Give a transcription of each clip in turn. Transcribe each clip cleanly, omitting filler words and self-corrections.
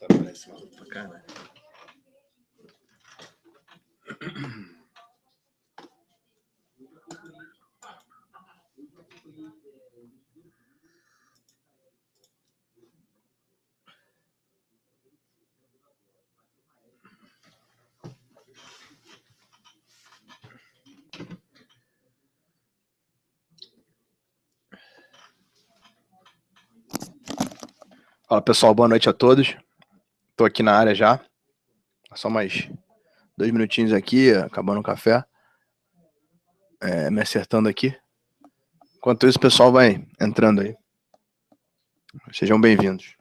Parece maluco pra caralho. Fala pessoal, boa noite a todos. Tô aqui na área já. Só mais 2 minutinhos aqui, acabando o café. Me acertando aqui. Enquanto isso, o pessoal vai entrando aí. Sejam bem-vindos.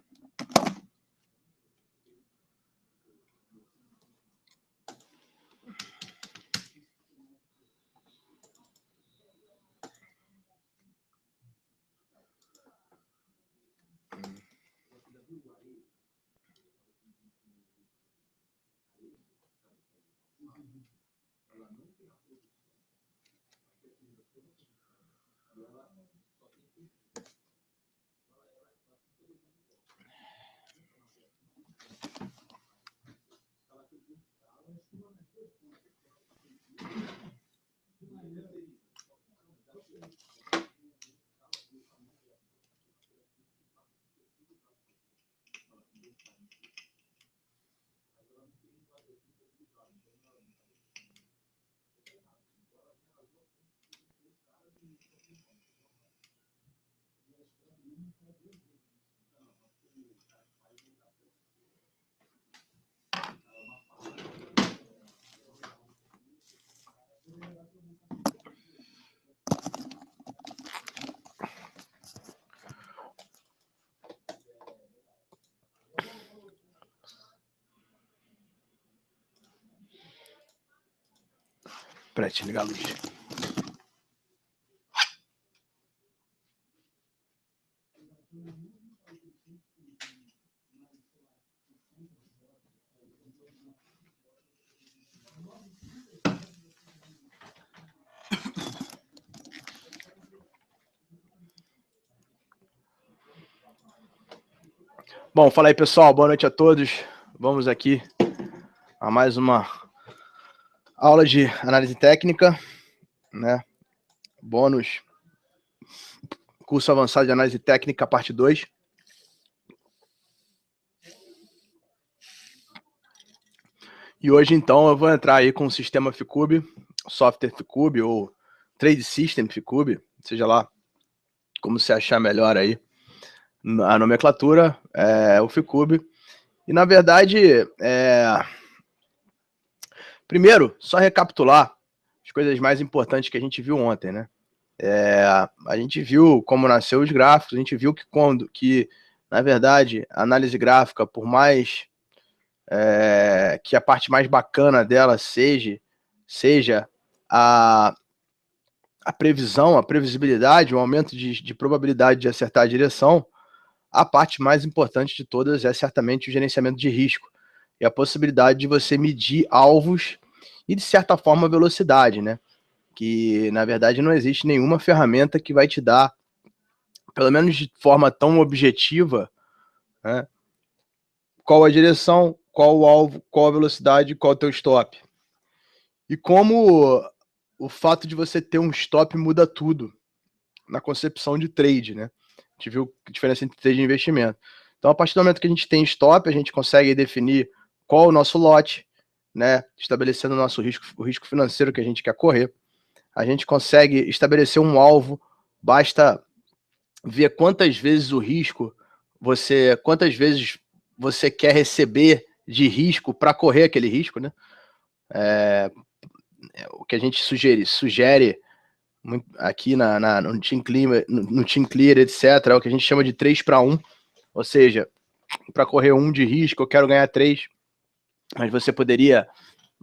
Peraí, deixa eu ligar a luz. Bom, fala aí, pessoal. Boa noite a todos. Vamos aqui a mais uma aula de análise técnica, né? Bônus, curso avançado de análise técnica, parte 2. E hoje, então, eu vou entrar aí com o sistema Ficube, software Ficube ou Trade System Ficube, seja lá como você achar melhor aí. A nomenclatura é o Ficube. E, na verdade, primeiro, só recapitular as coisas mais importantes que a gente viu ontem, né? A gente viu como nasceu os gráficos, a gente viu que na verdade, a análise gráfica, por mais que a parte mais bacana dela seja a previsão, a previsibilidade, o aumento de probabilidade de acertar a direção, a parte mais importante de todas é certamente o gerenciamento de risco e a possibilidade de você medir alvos e, de certa forma, velocidade, né? Que, na verdade, não existe nenhuma ferramenta que vai te dar, pelo menos de forma tão objetiva, né, qual a direção, qual o alvo, qual a velocidade, qual o teu stop. E como o fato de você ter um stop muda tudo na concepção de trade, né? A gente viu a diferença entre trade e investimento. Então, a partir do momento que a gente tem stop, a gente consegue definir qual o nosso lote, né? Estabelecendo o nosso risco, o risco financeiro que a gente quer correr. A gente consegue estabelecer um alvo, basta ver quantas vezes você quer receber de risco para correr aquele risco, né? O que a gente sugere aqui no Team Clear, etc., é o que a gente chama de 3-para-1, ou seja, para correr 1 de risco, eu quero ganhar 3, mas você poderia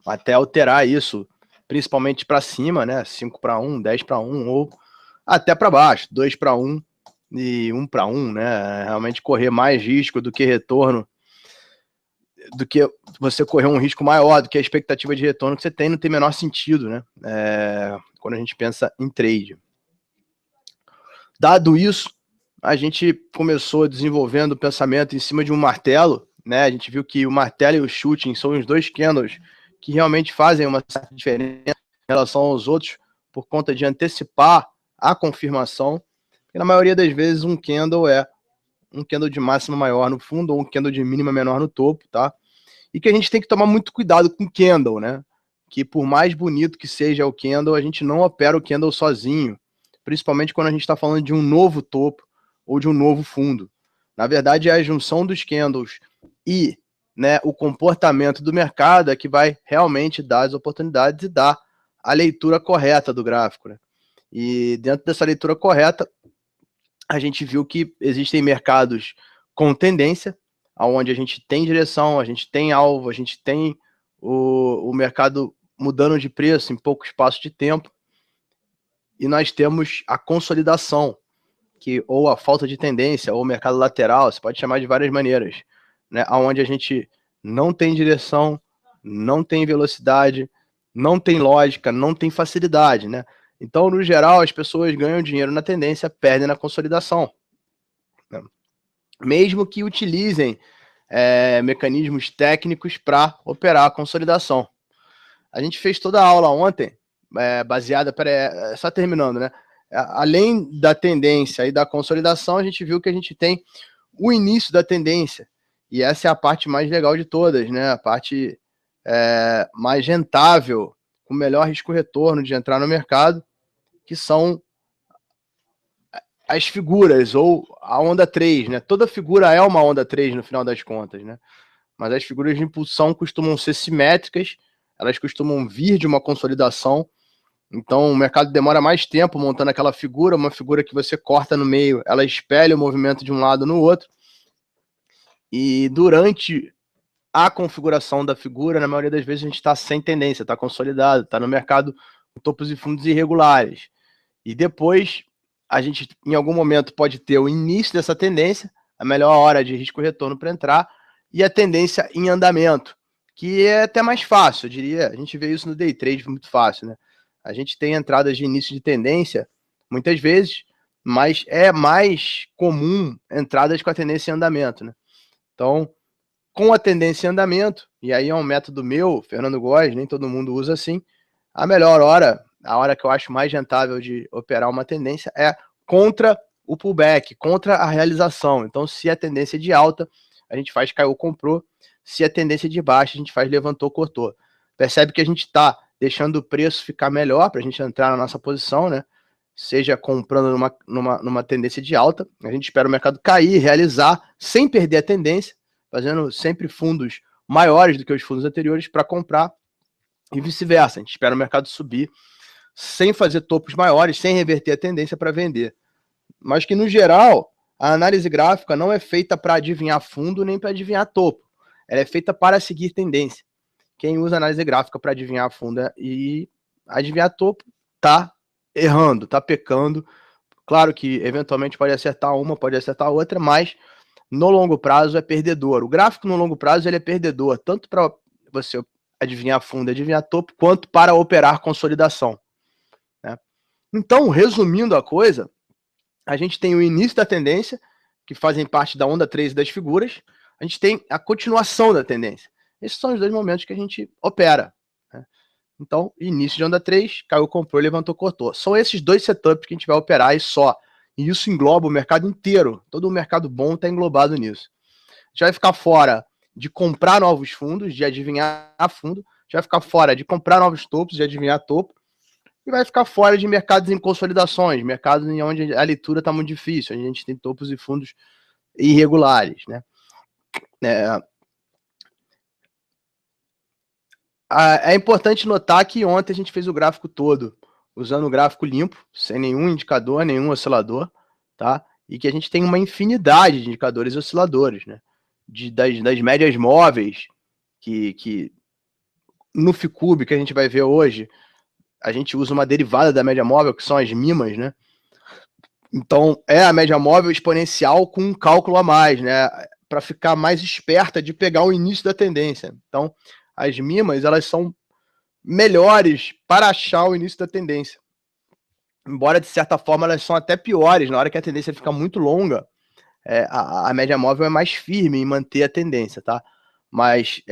até alterar isso, principalmente para cima, né? 5-para-1, 10-para-1, ou até para baixo, 2-para-1 e 1-para-1, né? Realmente correr mais risco do que retorno, do que você correr um risco maior do que a expectativa de retorno que você tem, não tem o menor sentido, né? Quando a gente pensa em trade. Dado isso, a gente começou desenvolvendo o pensamento em cima de um martelo, né? A gente viu que o martelo e o shooting são os dois candles que realmente fazem uma certa diferença em relação aos outros, por conta de antecipar a confirmação. E na maioria das vezes um candle é um candle de máxima maior no fundo ou um candle de mínima menor no topo, tá? E que a gente tem que tomar muito cuidado com o candle, né? Que por mais bonito que seja o candle, a gente não opera o candle sozinho, principalmente quando a gente está falando de um novo topo ou de um novo fundo. Na verdade, é a junção dos candles e, né, o comportamento do mercado é que vai realmente dar as oportunidades e dar a leitura correta do gráfico, né? E dentro dessa leitura correta, a gente viu que existem mercados com tendência, onde a gente tem direção, a gente tem alvo, a gente tem o mercado mudando de preço em pouco espaço de tempo, e nós temos a consolidação, ou a falta de tendência, ou o mercado lateral, você pode chamar de várias maneiras, né? Onde a gente não tem direção, não tem velocidade, não tem lógica, não tem facilidade, né? Então, no geral, as pessoas ganham dinheiro na tendência, perdem na consolidação, né? Mesmo que utilizem mecanismos técnicos para operar a consolidação. A gente fez toda a aula ontem, baseada, só terminando, né? Além da tendência e da consolidação, a gente viu que a gente tem o início da tendência, e essa é a parte mais legal de todas, né? A parte mais rentável, com melhor risco-retorno de entrar no mercado, que são as figuras, ou a onda 3, né? Toda figura é uma onda 3 no final das contas, né? Mas as figuras de impulsão costumam ser simétricas, elas costumam vir de uma consolidação, então o mercado demora mais tempo montando aquela figura, uma figura que você corta no meio, ela espelha o movimento de um lado no outro, e durante a configuração da figura, na maioria das vezes a gente está sem tendência, está consolidado, está no mercado topos e fundos irregulares. E depois, a gente, em algum momento, pode ter o início dessa tendência, a melhor hora de risco-retorno para entrar, e a tendência em andamento, que é até mais fácil, eu diria. A gente vê isso no day trade muito fácil, né? A gente tem entradas de início de tendência, muitas vezes, mas é mais comum entradas com a tendência em andamento, né? Então, com a tendência em andamento, e aí é um método meu, Fernando Góes, nem todo mundo usa assim, a melhor hora, a hora que eu acho mais rentável de operar uma tendência é contra o pullback, contra a realização. Então, se a tendência é de alta, a gente faz caiu, comprou. Se a tendência é de baixa, a gente faz levantou, cortou. Percebe que a gente está deixando o preço ficar melhor para a gente entrar na nossa posição, né? Seja comprando numa tendência de alta, a gente espera o mercado cair, realizar, sem perder a tendência, fazendo sempre fundos maiores do que os fundos anteriores para comprar e vice-versa. A gente espera o mercado subir sem fazer topos maiores, sem reverter a tendência para vender. Mas que, no geral, a análise gráfica não é feita para adivinhar fundo nem para adivinhar topo. Ela é feita para seguir tendência. Quem usa análise gráfica para adivinhar fundo e adivinhar topo tá errando, tá pecando. Claro que eventualmente pode acertar uma, pode acertar outra, mas no longo prazo é perdedor. O gráfico no longo prazo ele é perdedor, tanto para você adivinhar fundo, adivinhar topo, quanto para operar consolidação, né? Então, resumindo a coisa, a gente tem o início da tendência, que fazem parte da onda 3 das figuras, a gente tem a continuação da tendência. Esses são os dois momentos que a gente opera, né? Então, início de onda 3, caiu, comprou, levantou, cortou. São esses dois setups que a gente vai operar e só. E isso engloba o mercado inteiro. Todo o mercado bom está englobado nisso. A gente vai ficar fora de comprar novos fundos, de adivinhar fundo. A gente vai ficar fora de comprar novos topos, de adivinhar topo. E vai ficar fora de mercados em consolidações, mercados em onde a leitura está muito difícil. A gente tem topos e fundos irregulares, né? É importante notar que ontem a gente fez o gráfico todo usando o gráfico limpo, sem nenhum indicador, nenhum oscilador, tá? E que a gente tem uma infinidade de indicadores osciladores, né? Das médias móveis, que no Ficube, que a gente vai ver hoje, a gente usa uma derivada da média móvel, que são as MIMAs, né? Então, é a média móvel exponencial com um cálculo a mais, né? Para ficar mais esperta de pegar o início da tendência. Então, as MIMAs, elas são melhores para achar o início da tendência. Embora, de certa forma, elas são até piores. Na hora que a tendência fica muito longa, a média móvel é mais firme em manter a tendência, tá? Mas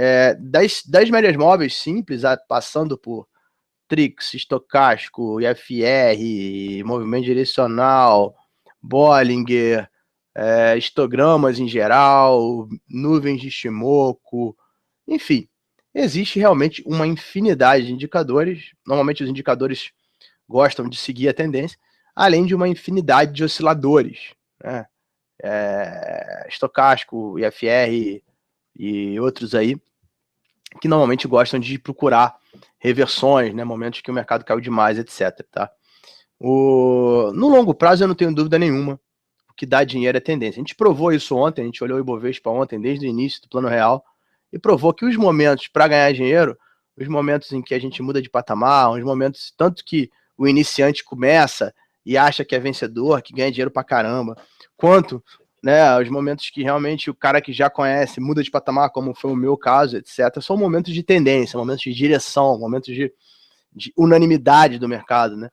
das médias móveis simples, passando por Trix, estocástico, IFR, movimento direcional, Bollinger, histogramas em geral, nuvens de Shimoku, enfim, existe realmente uma infinidade de indicadores. Normalmente os indicadores gostam de seguir a tendência, além de uma infinidade de osciladores, né? Estocástico, IFR e outros aí, que normalmente gostam de procurar reversões, né? Momentos que o mercado caiu demais, etc. Tá? No longo prazo, eu não tenho dúvida nenhuma. O que dá dinheiro é tendência. A gente provou isso ontem, a gente olhou o Ibovespa ontem, desde o início do Plano Real, e provou que os momentos para ganhar dinheiro, os momentos em que a gente muda de patamar, os momentos tanto que o iniciante começa e acha que é vencedor, que ganha dinheiro pra caramba, quanto, né, os momentos que realmente o cara que já conhece muda de patamar, como foi o meu caso, etc., são momentos de tendência, momentos de direção, momentos de unanimidade do mercado, né?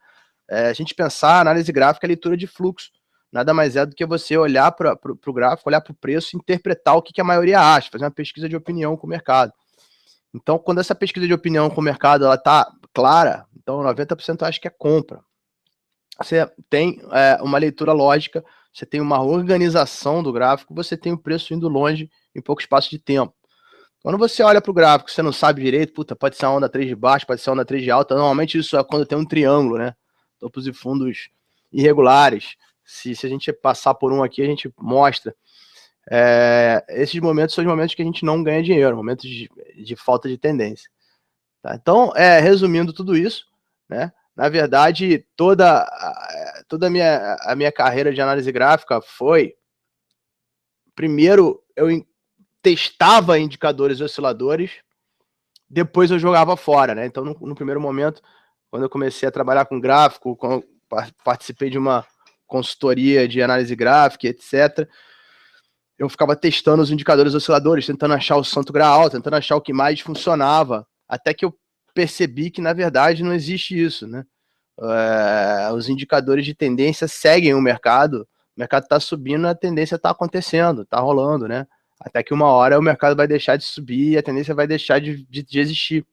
A gente pensar a análise gráfica é leitura de fluxo. Nada mais é do que você olhar para o gráfico, olhar para o preço, interpretar o que a maioria acha, fazer uma pesquisa de opinião com o mercado. Então, quando essa pesquisa de opinião com o mercado ela está clara, então 90% acha que é compra. Você tem uma leitura lógica, você tem uma organização do gráfico, você tem o preço indo longe em pouco espaço de tempo. Quando você olha para o gráfico, você não sabe direito, puta, pode ser a onda 3 de baixo, pode ser a onda 3 de alta. Normalmente isso é quando tem um triângulo, né? Topos e fundos irregulares. Se a gente passar por um aqui, a gente mostra. Esses momentos são os momentos que a gente não ganha dinheiro, momentos de falta de tendência. Tá? Então, resumindo tudo isso, né? Na verdade, toda a minha carreira de análise gráfica foi... Primeiro, eu testava indicadores osciladores, depois eu jogava fora, né? Então, no primeiro momento, quando eu comecei a trabalhar com gráfico, quando participei de uma consultoria de análise gráfica, etc., eu ficava testando os indicadores osciladores, tentando achar o santo graal, tentando achar o que mais funcionava, até que eu percebi que, na verdade, não existe isso, né? Os indicadores de tendência seguem o mercado está subindo, a tendência está acontecendo, está rolando, né? Até que uma hora o mercado vai deixar de subir e a tendência vai deixar de existir.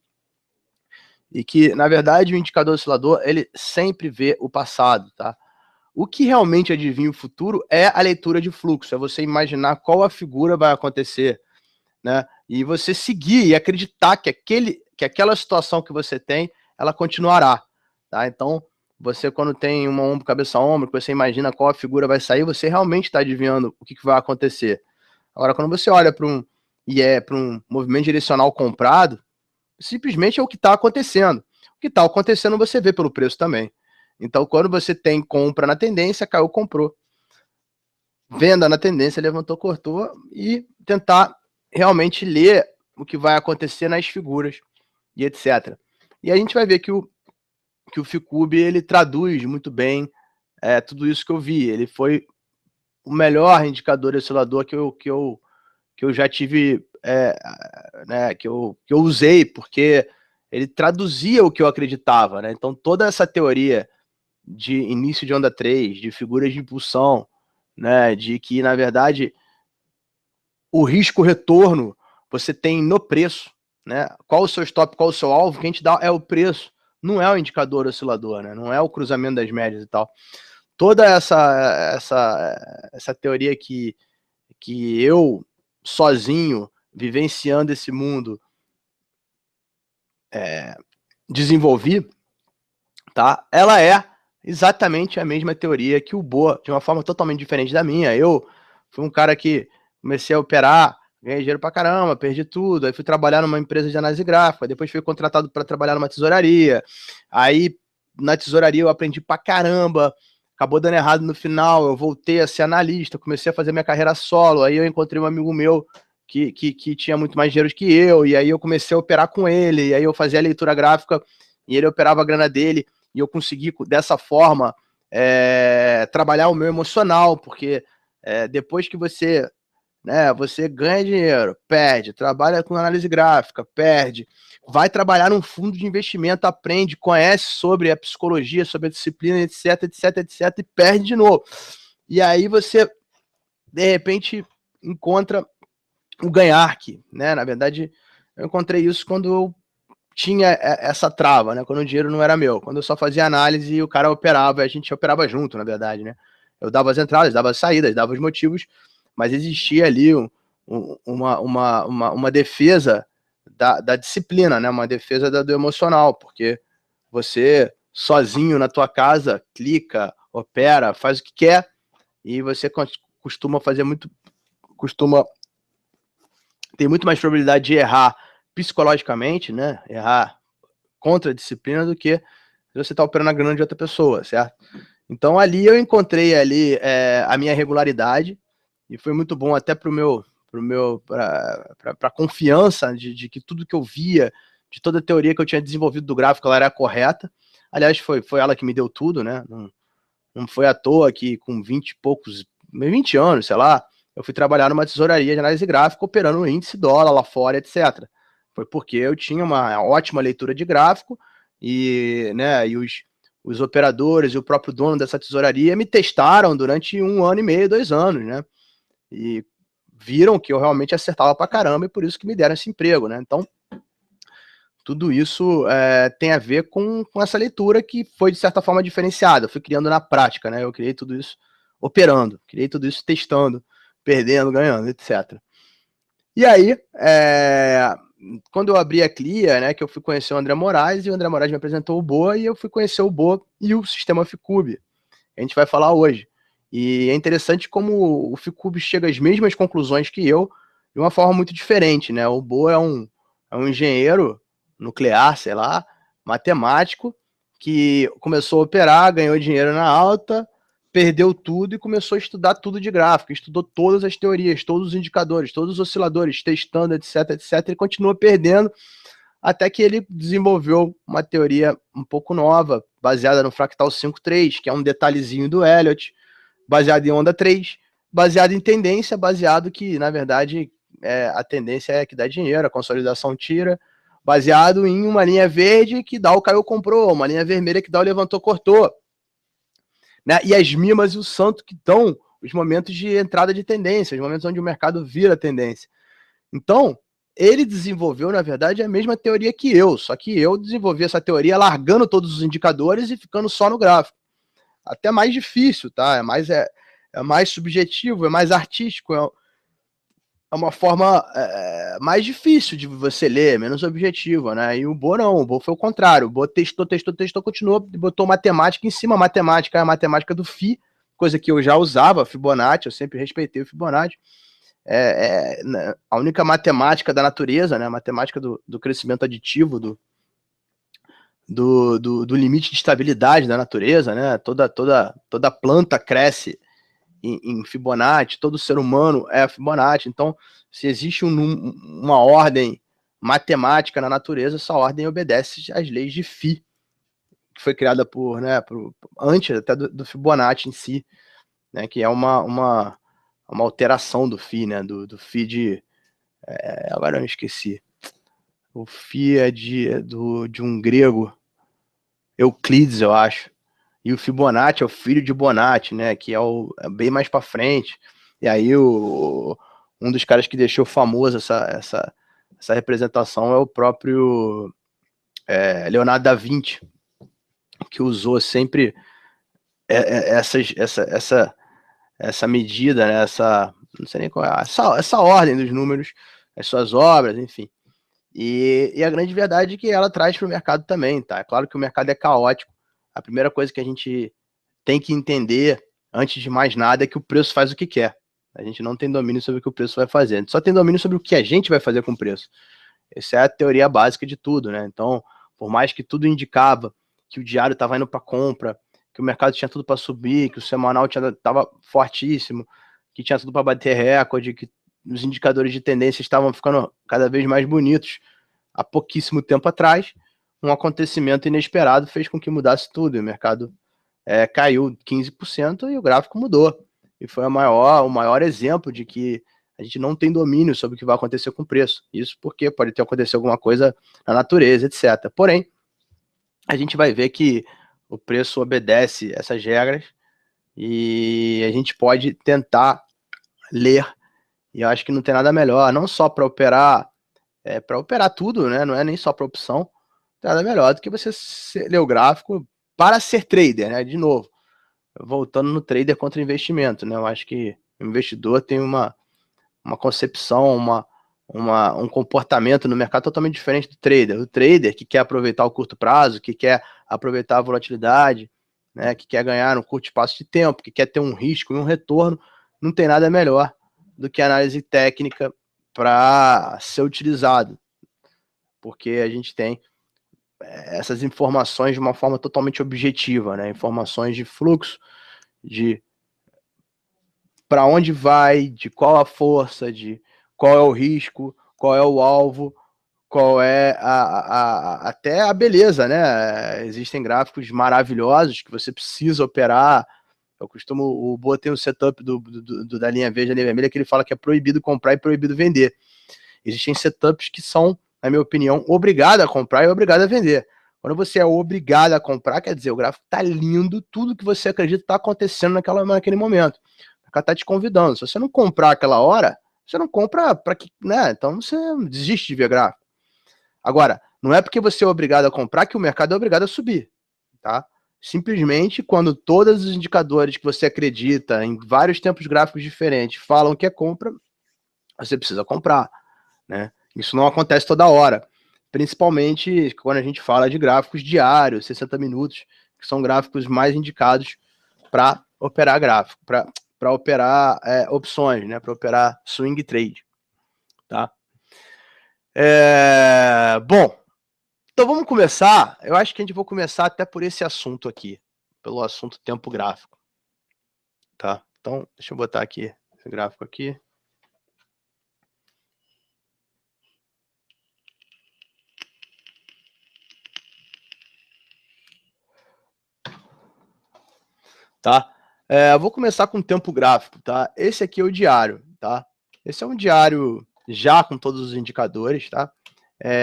E que, na verdade, o indicador oscilador, ele sempre vê o passado, tá? O que realmente adivinha o futuro é a leitura de fluxo, é você imaginar qual a figura vai acontecer, né? E você seguir e acreditar que aquela situação que você tem, ela continuará, tá? Então, você quando tem uma ombro, cabeça, ombro, que você imagina qual a figura vai sair, você realmente está adivinhando o que vai acontecer. Agora, quando você olha para um movimento direcional comprado, simplesmente é o que está acontecendo. O que está acontecendo você vê pelo preço também. Então, quando você tem compra na tendência, caiu, comprou. Venda na tendência, levantou, cortou, e tentar realmente ler o que vai acontecer nas figuras e etc. E a gente vai ver que o Ficube, ele traduz muito bem tudo isso que eu vi. Ele foi o melhor indicador oscilador que eu já tive, né, que eu usei, porque ele traduzia o que eu acreditava, né? Então, toda essa teoria de início de onda 3, de figuras de impulsão, né, de que, na verdade, o risco-retorno você tem no preço, né? Qual o seu stop, qual o seu alvo, quem te dá é o preço, não é o indicador oscilador, né? Não é o cruzamento das médias e tal. Toda essa teoria que eu, sozinho, vivenciando esse mundo, desenvolvi, tá? Ela é exatamente a mesma teoria que o Boa, de uma forma totalmente diferente da minha. Eu fui um cara que comecei a operar, ganhei dinheiro pra caramba, perdi tudo, aí fui trabalhar numa empresa de análise gráfica, depois fui contratado para trabalhar numa tesouraria, aí na tesouraria eu aprendi pra caramba, acabou dando errado no final, eu voltei a ser analista, comecei a fazer minha carreira solo, aí eu encontrei um amigo meu que tinha muito mais dinheiro que eu, e aí eu comecei a operar com ele, e aí eu fazia a leitura gráfica, e ele operava a grana dele, e eu consegui, dessa forma, trabalhar o meu emocional, porque depois que você, né, você ganha dinheiro, perde, trabalha com análise gráfica, perde, vai trabalhar num fundo de investimento, aprende, conhece sobre a psicologia, sobre a disciplina, etc, etc, etc, e perde de novo. E aí você, de repente, encontra o ganhar aqui, né? Na verdade, eu encontrei isso quando eu tinha essa trava, né? Quando o dinheiro não era meu, quando eu só fazia análise e o cara operava, a gente operava junto, na verdade, né? Eu dava as entradas, dava as saídas, dava os motivos, mas existia ali uma defesa da disciplina, né? Uma defesa do emocional, porque você sozinho na tua casa clica, opera, faz o que quer, e você costuma tem muito mais probabilidade de errar psicologicamente, né? Errar contra a disciplina do que você está operando a grana de outra pessoa, certo? Então ali eu encontrei ali a minha regularidade e foi muito bom até para confiança de que tudo que eu via, de toda a teoria que eu tinha desenvolvido do gráfico, ela era correta. Aliás, foi ela que me deu tudo, né? Não foi à toa que com 20 e poucos, 20 anos, sei lá, eu fui trabalhar numa tesouraria de análise gráfica operando o índice dólar lá fora, etc. Foi porque eu tinha uma ótima leitura de gráfico e, né, e os operadores e o próprio dono dessa tesouraria me testaram durante 1 ano e meio, 2 anos, né? E viram que eu realmente acertava pra caramba e por isso que me deram esse emprego, né? Então, tudo isso tem a ver com essa leitura que foi, de certa forma, diferenciada. Eu fui criando na prática, né? Eu criei tudo isso operando, criei tudo isso testando, perdendo, ganhando, etc. E aí, quando eu abri a Clia, né, que eu fui conhecer o André Moraes, e o André Moraes me apresentou o Boa, e eu fui conhecer o Boa e o sistema Ficube. A gente vai falar hoje. E é interessante como o Ficube chega às mesmas conclusões que eu, de uma forma muito diferente, né? O Boa é um engenheiro nuclear, sei lá, matemático, que começou a operar, ganhou dinheiro na alta, perdeu tudo e começou a estudar tudo de gráfico, estudou todas as teorias, todos os indicadores, todos os osciladores, testando, etc, etc, e continua perdendo até que ele desenvolveu uma teoria um pouco nova, baseada no fractal 5-3, que é um detalhezinho do Elliott, baseado em onda 3, baseado em tendência, baseado que, na verdade, a tendência é que dá dinheiro, a consolidação tira, baseado em uma linha verde que dá o caiu comprou, uma linha vermelha que dá o levantou cortou, né? E as mimas e o santo que dão os momentos de entrada de tendência, os momentos onde o mercado vira tendência. Então, ele desenvolveu, na verdade, a mesma teoria que eu, só que eu desenvolvi essa teoria largando todos os indicadores e ficando só no gráfico. Até mais difícil, tá? É mais subjetivo, é mais artístico, é uma forma mais difícil de você ler, menos objetiva, né? E o Bo não, o Bo foi o contrário. O Bo testou, continuou, botou matemática em cima. Matemática é a matemática do Fi, coisa que eu já usava, Fibonacci, eu sempre respeitei o Fibonacci. A única matemática da natureza, né? A matemática do crescimento aditivo, do limite de estabilidade da natureza, né? Toda planta cresce em Fibonacci, todo ser humano é Fibonacci. Então, se existe uma ordem matemática na natureza, essa ordem obedece às leis de Phi, que foi criada antes até do Fibonacci em si, né? Que é uma alteração do Phi, né? Do Phi de. Agora eu me esqueci. O Phi é de um grego, Euclides, eu acho. E o Fibonacci é o filho de Bonatti, né? Que é bem mais para frente. E aí um dos caras que deixou famoso essa representação é o próprio Leonardo da Vinci, que usou sempre essa medida, né? Não sei nem qual é, essa ordem dos números, as suas obras, enfim. E a grande verdade é que ela traz para o mercado também, tá? É claro que o mercado é caótico. A primeira coisa que a gente tem que entender, antes de mais nada, é que o preço faz o que quer. A gente não tem domínio sobre o que o preço vai fazer. A gente só tem domínio sobre o que a gente vai fazer com o preço. Essa é a teoria básica de tudo, né? Então, por mais que tudo indicava que o diário estava indo para compra, que o mercado tinha tudo para subir, que o semanal estava fortíssimo, que tinha tudo para bater recorde, que os indicadores de tendência estavam ficando cada vez mais bonitos há pouquíssimo tempo atrás, um acontecimento inesperado fez com que mudasse tudo. E o mercado caiu 15% e o gráfico mudou. E foi o maior exemplo de que a gente não tem domínio sobre o que vai acontecer com o preço. Isso porque pode ter acontecido alguma coisa na natureza, etc. Porém, a gente vai ver que o preço obedece essas regras e a gente pode tentar ler. E eu acho que não tem nada melhor, não só para operar tudo, né? Não é nem só para opção. Não tem nada melhor do que você ler o gráfico para ser trader, né? De novo, voltando no trader contra investimento, né? Eu acho que o investidor tem uma concepção, um comportamento no mercado totalmente diferente do trader. O trader que quer aproveitar o curto prazo, que quer aproveitar a volatilidade, né? Que quer ganhar no curto espaço de tempo, que quer ter um risco e um retorno, não tem nada melhor do que análise técnica para ser utilizado, porque a gente tem essas informações de uma forma totalmente objetiva, né? Informações de fluxo, de para onde vai, de qual a força, de qual é o risco, qual é o alvo, qual é até a beleza, né? Existem gráficos maravilhosos que você precisa operar. O Boa tem um setup da linha verde e da linha vermelha que ele fala que é proibido comprar e proibido vender. Existem setups que são, na minha opinião, obrigado a comprar e obrigado a vender. Quando você é obrigado a comprar, quer dizer, o gráfico tá lindo, tudo que você acredita está acontecendo naquele momento. O cara tá te convidando. Se você não comprar aquela hora, você não compra para que, né? Então você desiste de ver gráfico. Agora, não é porque você é obrigado a comprar que o mercado é obrigado a subir, tá? Simplesmente quando todos os indicadores que você acredita em vários tempos gráficos diferentes falam que é compra, você precisa comprar, né? Isso não acontece toda hora, principalmente quando a gente fala de gráficos diários, 60 minutos, que são gráficos mais indicados para operar gráfico, para operar opções, né? Para operar swing trade, tá? Bom, então vamos começar. Eu acho que a gente vai começar até por esse assunto aqui, pelo assunto tempo gráfico, tá? Então, deixa eu botar aqui esse gráfico aqui. tá? Eu vou começar com o tempo gráfico, tá? Esse aqui é o diário, tá? Esse é um diário já com todos os indicadores, tá?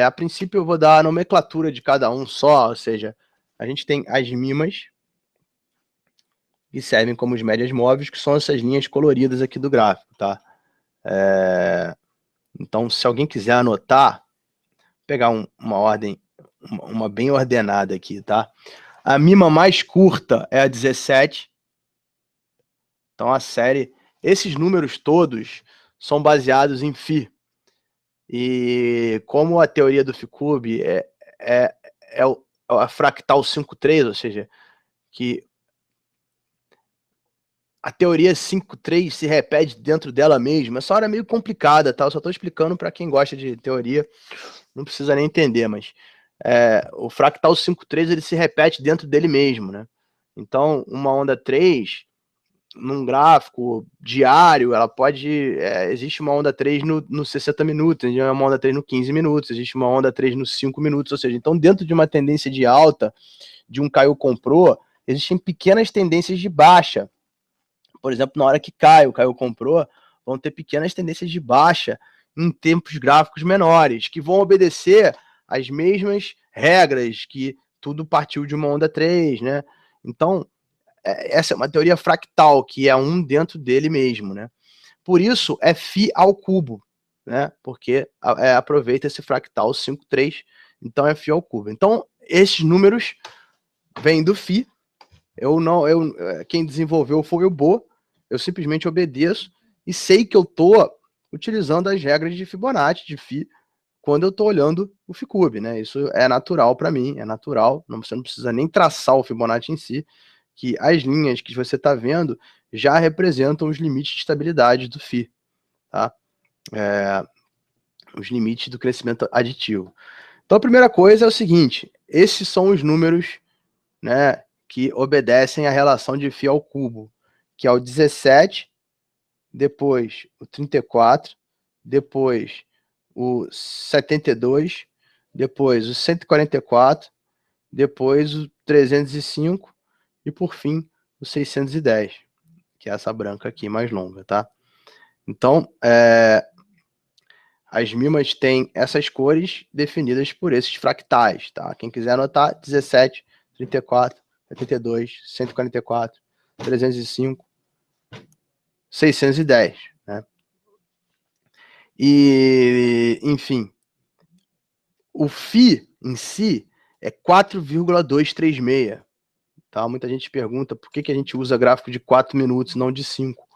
A princípio eu vou dar a nomenclatura de cada um só, ou seja, a gente tem as mimas, que servem como as médias móveis, que são essas linhas coloridas aqui do gráfico, tá? Então, se alguém quiser anotar, pegar uma ordem, uma bem ordenada aqui, tá? A mima mais curta é a 17. Então, a série... Esses números todos são baseados em φ. E como a teoria do Ficube é a fractal 5,3, ou seja, que a teoria 5,3 se repete dentro dela mesma. Essa hora é meio complicada, tá? Eu só estou explicando para quem gosta de teoria, não precisa nem entender, mas o fractal 5,3 ele se repete dentro dele mesmo, né? Então, uma onda 3, num gráfico diário, ela pode... existe uma onda 3 no 60 minutos, existe uma onda 3 no 15 minutos, existe uma onda 3 nos 5 minutos, ou seja, então dentro de uma tendência de alta, de um caiu-comprou, existem pequenas tendências de baixa. Por exemplo, na hora que cai, o caiu comprou, vão ter pequenas tendências de baixa em tempos gráficos menores, que vão obedecer às mesmas regras que tudo partiu de uma onda 3, né? Então, essa é uma teoria fractal, que é um dentro dele mesmo, né? Por isso, é φ ao cubo, né? Porque aproveita esse fractal 5,3, então é φ ao cubo. Então, esses números vêm do φ. Quem desenvolveu foi o Bo, eu simplesmente obedeço e sei que eu estou utilizando as regras de Fibonacci, de φ, quando eu estou olhando o Ficube, né? Isso é natural para mim, é natural, você não precisa nem traçar o Fibonacci em si, que as linhas que você está vendo já representam os limites de estabilidade do φ, tá? Os limites do crescimento aditivo. Então a primeira coisa é o seguinte, esses são os números, né, que obedecem à relação de φ ao cubo, que é o 17, depois o 34, depois o 72, depois o 144, depois o 305 e por fim o 610, que é essa branca aqui mais longa, tá? Então, as mimas têm essas cores definidas por esses fractais, tá? Quem quiser anotar, 17, 34, 72, 144, 305, 610, né? E, enfim, o φ em si é 4,236, tá? Muita gente pergunta por que a gente usa gráfico de 4 minutos, não de 5.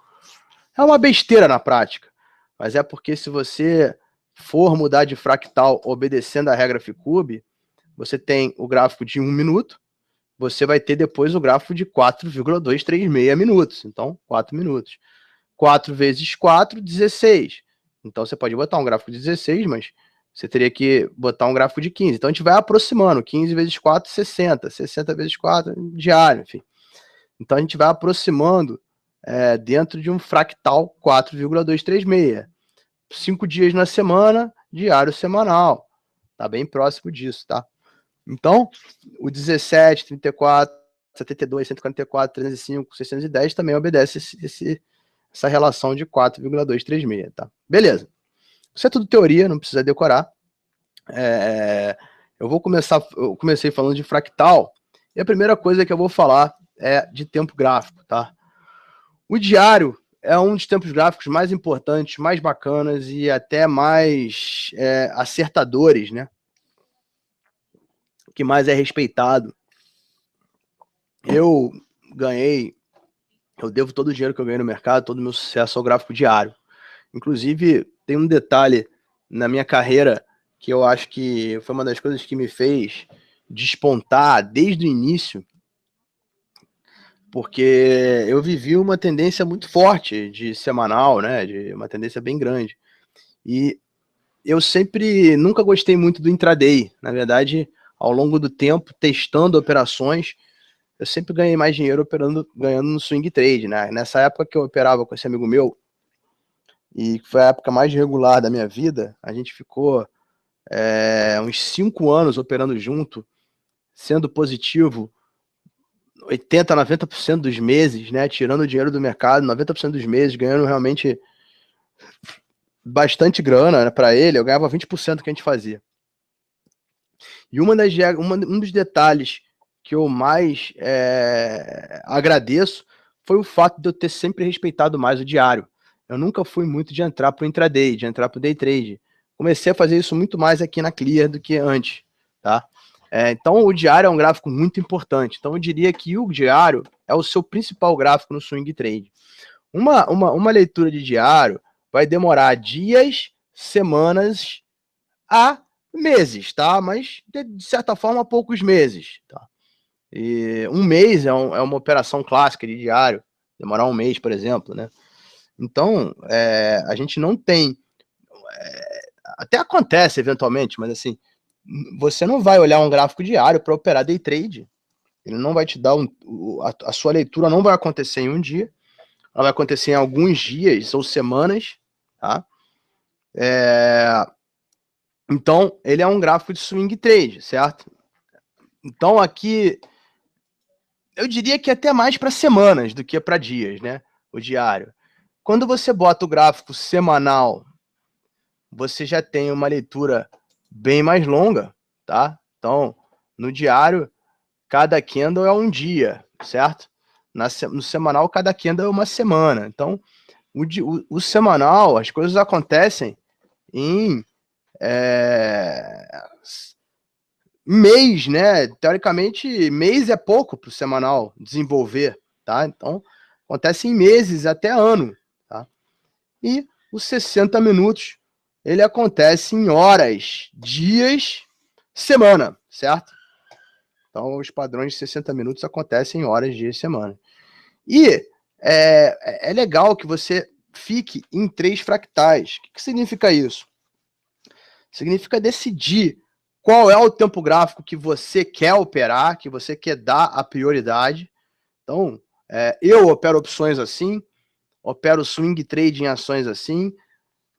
É uma besteira na prática, mas é porque se você for mudar de fractal obedecendo a regra Ficube, você tem o gráfico de 1 minuto, você vai ter depois o gráfico de 4,236 minutos. Então, 4 minutos. 4 vezes 4, 16. Então, você pode botar um gráfico de 16, mas você teria que botar um gráfico de 15. Então, a gente vai aproximando. 15 vezes 4, 60. 60 vezes 4, diário, enfim. Então, a gente vai aproximando dentro de um fractal 4,236. 5 dias na semana, diário semanal. Tá bem próximo disso, tá? Então, o 17, 34, 72, 144, 305, 610 também obedece essa relação de 4,236, tá? Beleza. Isso é tudo teoria, não precisa decorar. Eu comecei falando de fractal, e a primeira coisa que eu vou falar é de tempo gráfico, tá? O diário é um dos tempos gráficos mais importantes, mais bacanas e até mais acertadores, né? Que mais é respeitado. Eu devo todo o dinheiro que eu ganhei no mercado, todo o meu sucesso ao gráfico diário. Inclusive, tem um detalhe na minha carreira que eu acho que foi uma das coisas que me fez despontar desde o início, porque eu vivi uma tendência muito forte de semanal, né, de uma tendência bem grande. E eu nunca gostei muito do intraday. Na verdade, ao longo do tempo, testando operações, eu sempre ganhei mais dinheiro ganhando no swing trade, né? Nessa época que eu operava com esse amigo meu, e foi a época mais regular da minha vida, a gente ficou uns 5 anos operando junto, sendo positivo 80%, 90% dos meses, né? Tirando o dinheiro do mercado, 90% dos meses, ganhando realmente bastante grana, né, para ele. Eu ganhava 20% do que a gente fazia. E um dos detalhes que eu mais agradeço foi o fato de eu ter sempre respeitado mais o diário. Eu nunca fui muito de entrar para o intraday, de entrar para o day trade. Comecei a fazer isso muito mais aqui na Clear do que antes, tá? Então, o diário é um gráfico muito importante. Então, eu diria que o diário é o seu principal gráfico no swing trade. Uma leitura de diário vai demorar dias, semanas a meses, tá? Mas, de certa forma, poucos meses, tá? E um mês é uma operação clássica de diário, demorar um mês, por exemplo, né? Então, a gente não tem... até acontece, eventualmente, mas assim, você não vai olhar um gráfico diário para operar day trade. Ele não vai te dar a sua leitura não vai acontecer em um dia, ela vai acontecer em alguns dias ou semanas, tá? Então, ele é um gráfico de swing trade, certo? Então, aqui, eu diria que até mais para semanas do que para dias, né? O diário. Quando você bota o gráfico semanal, você já tem uma leitura bem mais longa, tá? Então, no diário, cada candle é um dia, certo? No semanal, cada candle é uma semana. Então, o semanal, as coisas acontecem em mês, né? Teoricamente, mês é pouco para o semanal desenvolver, tá? Então, acontece em meses até ano, tá? E os 60 minutos, ele acontece em horas, dias, semana, certo? Então, os padrões de 60 minutos acontecem em horas, dias, semana. E é legal que você fique em 3 fractais. O que significa isso? Significa decidir qual é o tempo gráfico que você quer operar, que você quer dar a prioridade. Então, eu opero opções assim, opero swing trade em ações assim,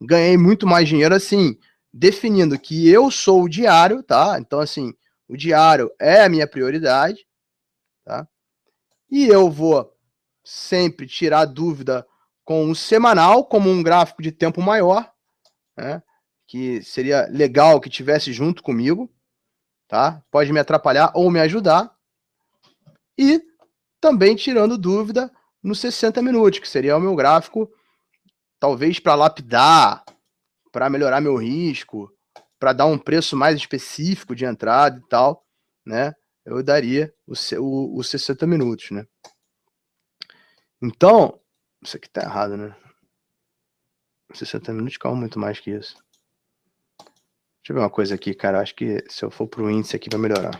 ganhei muito mais dinheiro assim, definindo que eu sou o diário, tá? Então, assim, o diário é a minha prioridade, tá? E eu vou sempre tirar dúvida com o semanal, como um gráfico de tempo maior, né? Que seria legal que tivesse junto comigo, tá? Pode me atrapalhar ou me ajudar. E também tirando dúvida nos 60 minutos, que seria o meu gráfico, talvez para lapidar, para melhorar meu risco, para dar um preço mais específico de entrada e tal, né? Eu daria os 60 minutos, né? Então, isso aqui tá errado, né? 60 minutos calma muito mais que isso. Deixa eu ver uma coisa aqui, cara. Acho que se eu for pro índice aqui vai melhorar.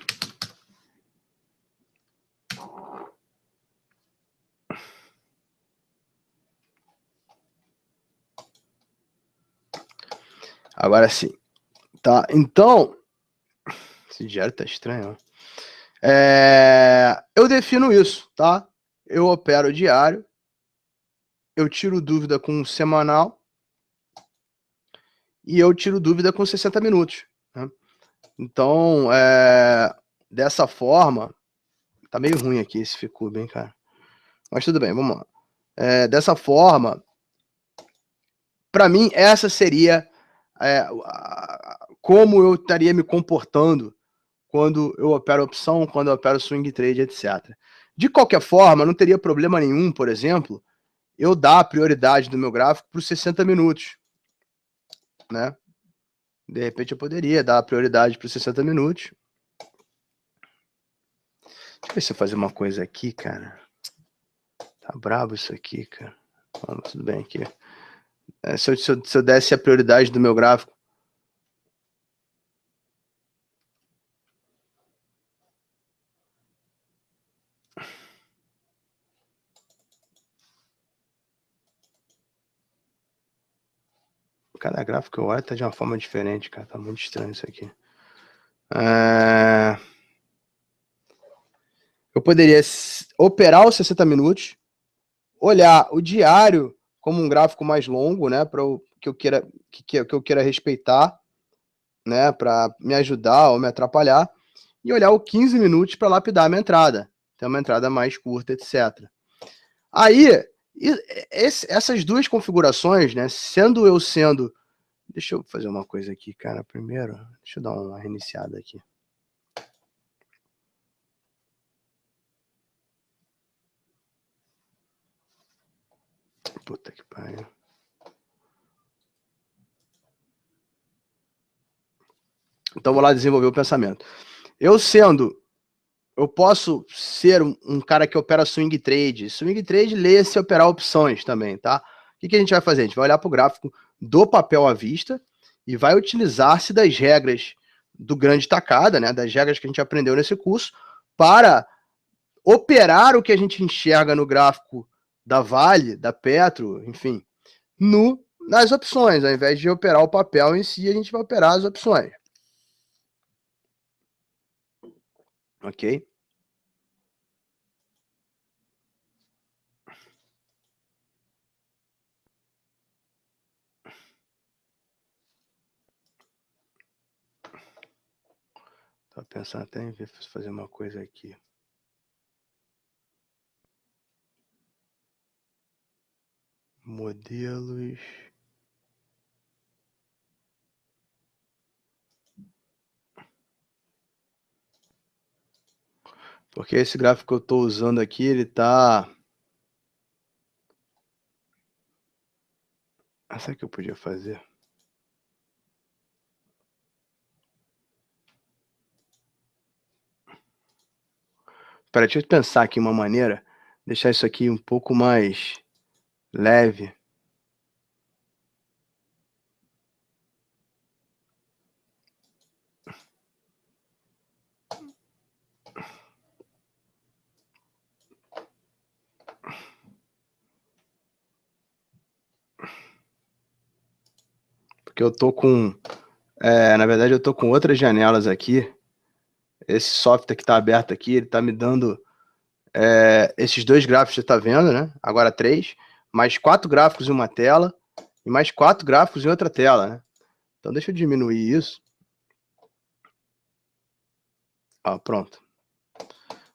Agora sim. Tá, então... Esse diário tá estranho, ó. Eu defino isso, tá? Eu opero diário, eu tiro dúvida com semanal e eu tiro dúvida com 60 minutos. Né? Então, dessa forma, tá meio ruim aqui esse ficou bem, cara. Mas tudo bem, vamos lá. Dessa forma, para mim, essa seria como eu estaria me comportando quando eu opero opção, quando eu opero swing trade, etc. De qualquer forma, não teria problema nenhum, por exemplo, eu dar a prioridade do meu gráfico para os 60 minutos, né? De repente eu poderia dar a prioridade para os 60 minutos. Deixa eu ver se eu fazer uma coisa aqui, cara. Tá brabo isso aqui, cara. Vamos, tudo bem aqui. Se eu desse a prioridade do meu gráfico. Cada gráfico que eu olho tá de uma forma diferente, cara. Tá muito estranho isso aqui. Eu poderia operar os 60 minutos, olhar o diário como um gráfico mais longo, né, para que eu queira respeitar, né, para me ajudar ou me atrapalhar, e olhar o 15 minutos para lapidar a minha entrada, tem uma entrada mais curta, etc. Aí, essas duas configurações, né, sendo... Deixa eu fazer uma coisa aqui, cara, primeiro. Deixa eu dar uma reiniciada aqui. Puta que pariu. Então, vou lá desenvolver o pensamento. Eu posso ser um cara que opera swing trade. Swing trade lê-se operar opções também, tá? O que a gente vai fazer? A gente vai olhar para o gráfico do papel à vista e vai utilizar-se das regras do grande tacada, né? Das regras que a gente aprendeu nesse curso, para operar o que a gente enxerga no gráfico da Vale, da Petro, enfim, nas opções. Ao invés de operar o papel em si, a gente vai operar as opções. Ok? Tô pensando até em fazer uma coisa aqui. Modelos. Porque esse gráfico que eu estou usando aqui, ele tá... Sabe o que eu podia fazer? Pera, deixa eu pensar aqui uma maneira, deixar isso aqui um pouco mais leve. Porque eu tô com... na verdade, eu tô com outras janelas aqui. Esse software que está aberto aqui, ele está me dando esses dois gráficos que você está vendo, né? Agora 3, mais 4 gráficos em uma tela e mais 4 gráficos em outra tela, né? Então deixa eu diminuir isso. Ó, pronto.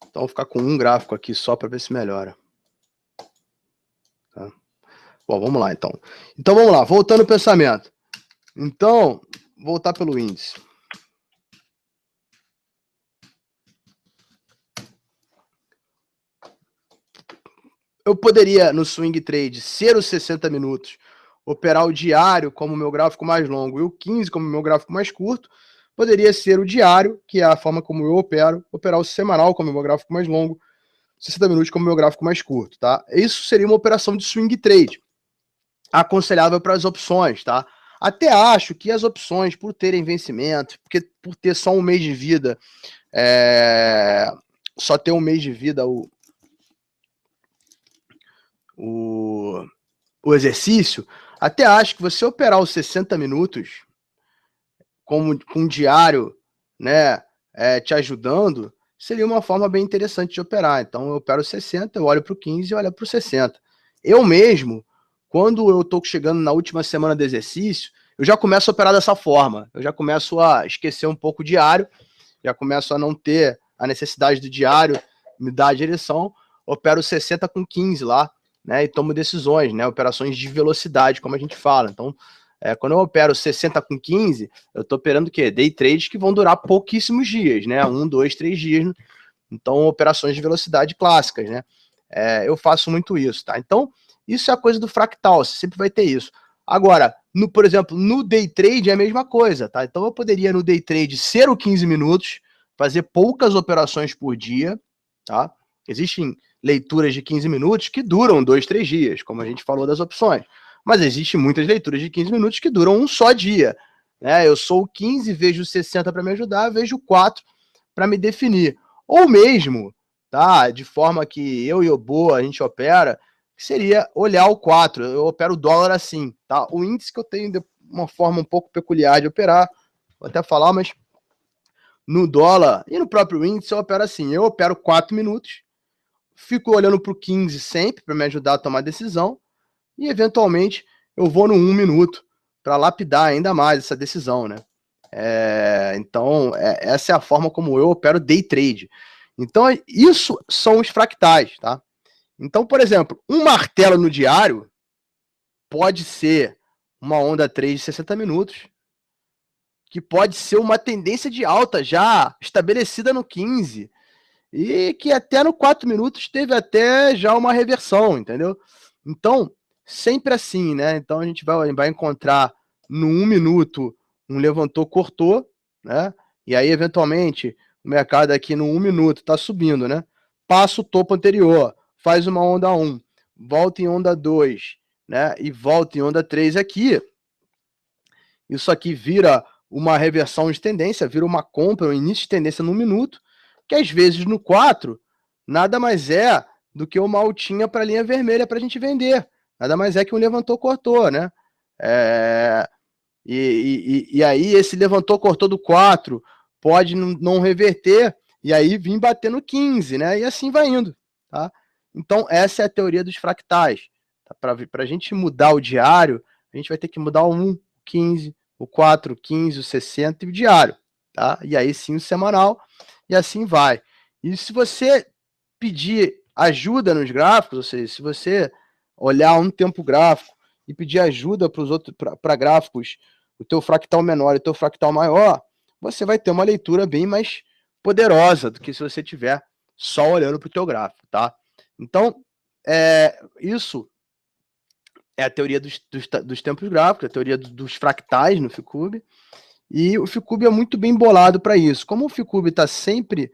Então vou ficar com um gráfico aqui só para ver se melhora. Tá? Bom, vamos lá então. Então vamos lá, voltando ao pensamento. Então, voltar pelo índice. Eu poderia, no swing trade, ser os 60 minutos, operar o diário como meu gráfico mais longo e o 15 como meu gráfico mais curto. Poderia ser o diário, que é a forma como eu opero, operar o semanal como meu gráfico mais longo, 60 minutos como meu gráfico mais curto, tá? Isso seria uma operação de swing trade, aconselhável para as opções, tá? Até acho que as opções, por terem vencimento, porque por ter só um mês de vida, só ter um mês de vida o exercício, até acho que você operar os 60 minutos com um diário, né, te ajudando, seria uma forma bem interessante de operar. Então eu opero 60, eu olho para o 15 e olho para o 60. Eu mesmo, quando eu estou chegando na última semana do exercício, eu já começo a operar dessa forma. Eu já começo a esquecer um pouco o diário, já começo a não ter a necessidade do diário me dar a direção, opero 60 com 15 lá, né, e tomo decisões, né, operações de velocidade, como a gente fala. Então, quando eu opero 60 com 15, eu estou operando o quê? Day trades que vão durar pouquíssimos dias, né, 1, 2, 3 dias. Então, operações de velocidade clássicas, né. Eu faço muito isso, tá? Então, isso é a coisa do fractal, você sempre vai ter isso. Agora, por exemplo, no day trade é a mesma coisa, tá? Então, eu poderia no day trade ser o 15 minutos, fazer poucas operações por dia, tá? Existem leituras de 15 minutos que duram 2, 3 dias, como a gente falou das opções. Mas existem muitas leituras de 15 minutos que duram um só dia, né? Eu sou o 15, vejo 60 para me ajudar, vejo 4 para me definir. Ou mesmo, tá? De forma que eu e o Boa, a gente opera, que seria olhar o 4. Eu opero o dólar assim, tá? O índice que eu tenho de uma forma um pouco peculiar de operar, vou até falar, mas no dólar e no próprio índice eu opero assim. Eu opero 4 minutos, fico olhando para o 15 sempre para me ajudar a tomar decisão e, eventualmente, eu vou no 1 minuto para lapidar ainda mais essa decisão, né? Então, essa é a forma como eu opero day trade. Então, isso são os fractais, tá? Então, por exemplo, um martelo no diário pode ser uma onda 3 de 60 minutos, que pode ser uma tendência de alta já estabelecida no 15, e que até no 4 minutos teve até já uma reversão, entendeu? Então, sempre assim, né? Então a gente vai encontrar no 1 minuto um levantou, cortou, né? E aí, eventualmente, o mercado aqui no 1 minuto está subindo, né? Passa o topo anterior, faz uma onda 1, volta em onda 2, né? E volta em onda 3 aqui. Isso aqui vira uma reversão de tendência, vira uma compra, um início de tendência no minuto, que às vezes no 4 nada mais é do que uma altinha para a linha vermelha para a gente vender. Nada mais é que um levantou, cortou, né? E aí esse levantou, cortou do 4 pode não reverter e aí vir bater no 15, né? E assim vai indo, tá? Então essa é a teoria dos fractais. Tá? Para a gente mudar o diário, a gente vai ter que mudar o 1, o 15, o 4, o 15, o 60 e o diário, tá? E aí sim o semanal, e assim vai. E se você pedir ajuda nos gráficos, ou seja, se você olhar um tempo gráfico e pedir ajuda para os outros, para gráficos, o teu fractal menor e o teu fractal maior, você vai ter uma leitura bem mais poderosa do que se você tiver só olhando para o teu gráfico, tá? Então, isso é a teoria dos tempos gráficos, a teoria dos fractais no Ficube, e o Ficube é muito bem bolado para isso. Como o Ficube está sempre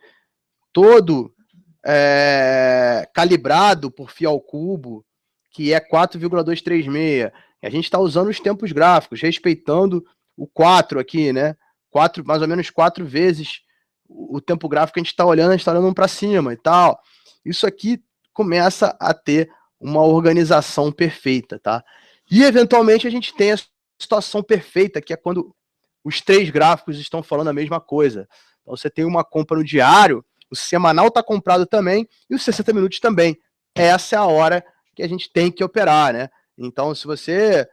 todo calibrado por φ ao cubo, que é 4,236, e a gente está usando os tempos gráficos, respeitando o 4 aqui, né? Mais ou menos 4 vezes o tempo gráfico que a gente está olhando para cima e tal. Isso aqui começa a ter uma organização perfeita, tá? E, eventualmente, a gente tem a situação perfeita, que é quando os 3 gráficos estão falando a mesma coisa. Então, você tem uma compra no diário, o semanal está comprado também, e os 60 minutos também. Essa é a hora que a gente tem que operar, né? Então, se você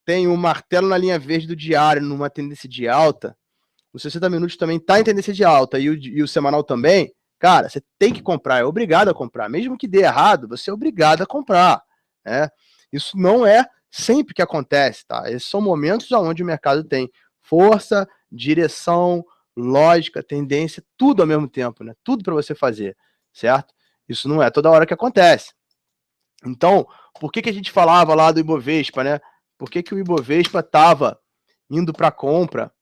tem um martelo na linha verde do diário numa tendência de alta, os 60 minutos também está em tendência de alta, e o semanal também, cara, você tem que comprar, é obrigado a comprar. Mesmo que dê errado, você é obrigado a comprar, né? Isso não é sempre que acontece, tá? Esses são momentos onde o mercado tem força, direção, lógica, tendência, tudo ao mesmo tempo, né? Tudo para você fazer, certo? Isso não é toda hora que acontece. Então, por que a gente falava lá do Ibovespa, né? Por que o Ibovespa estava indo para compra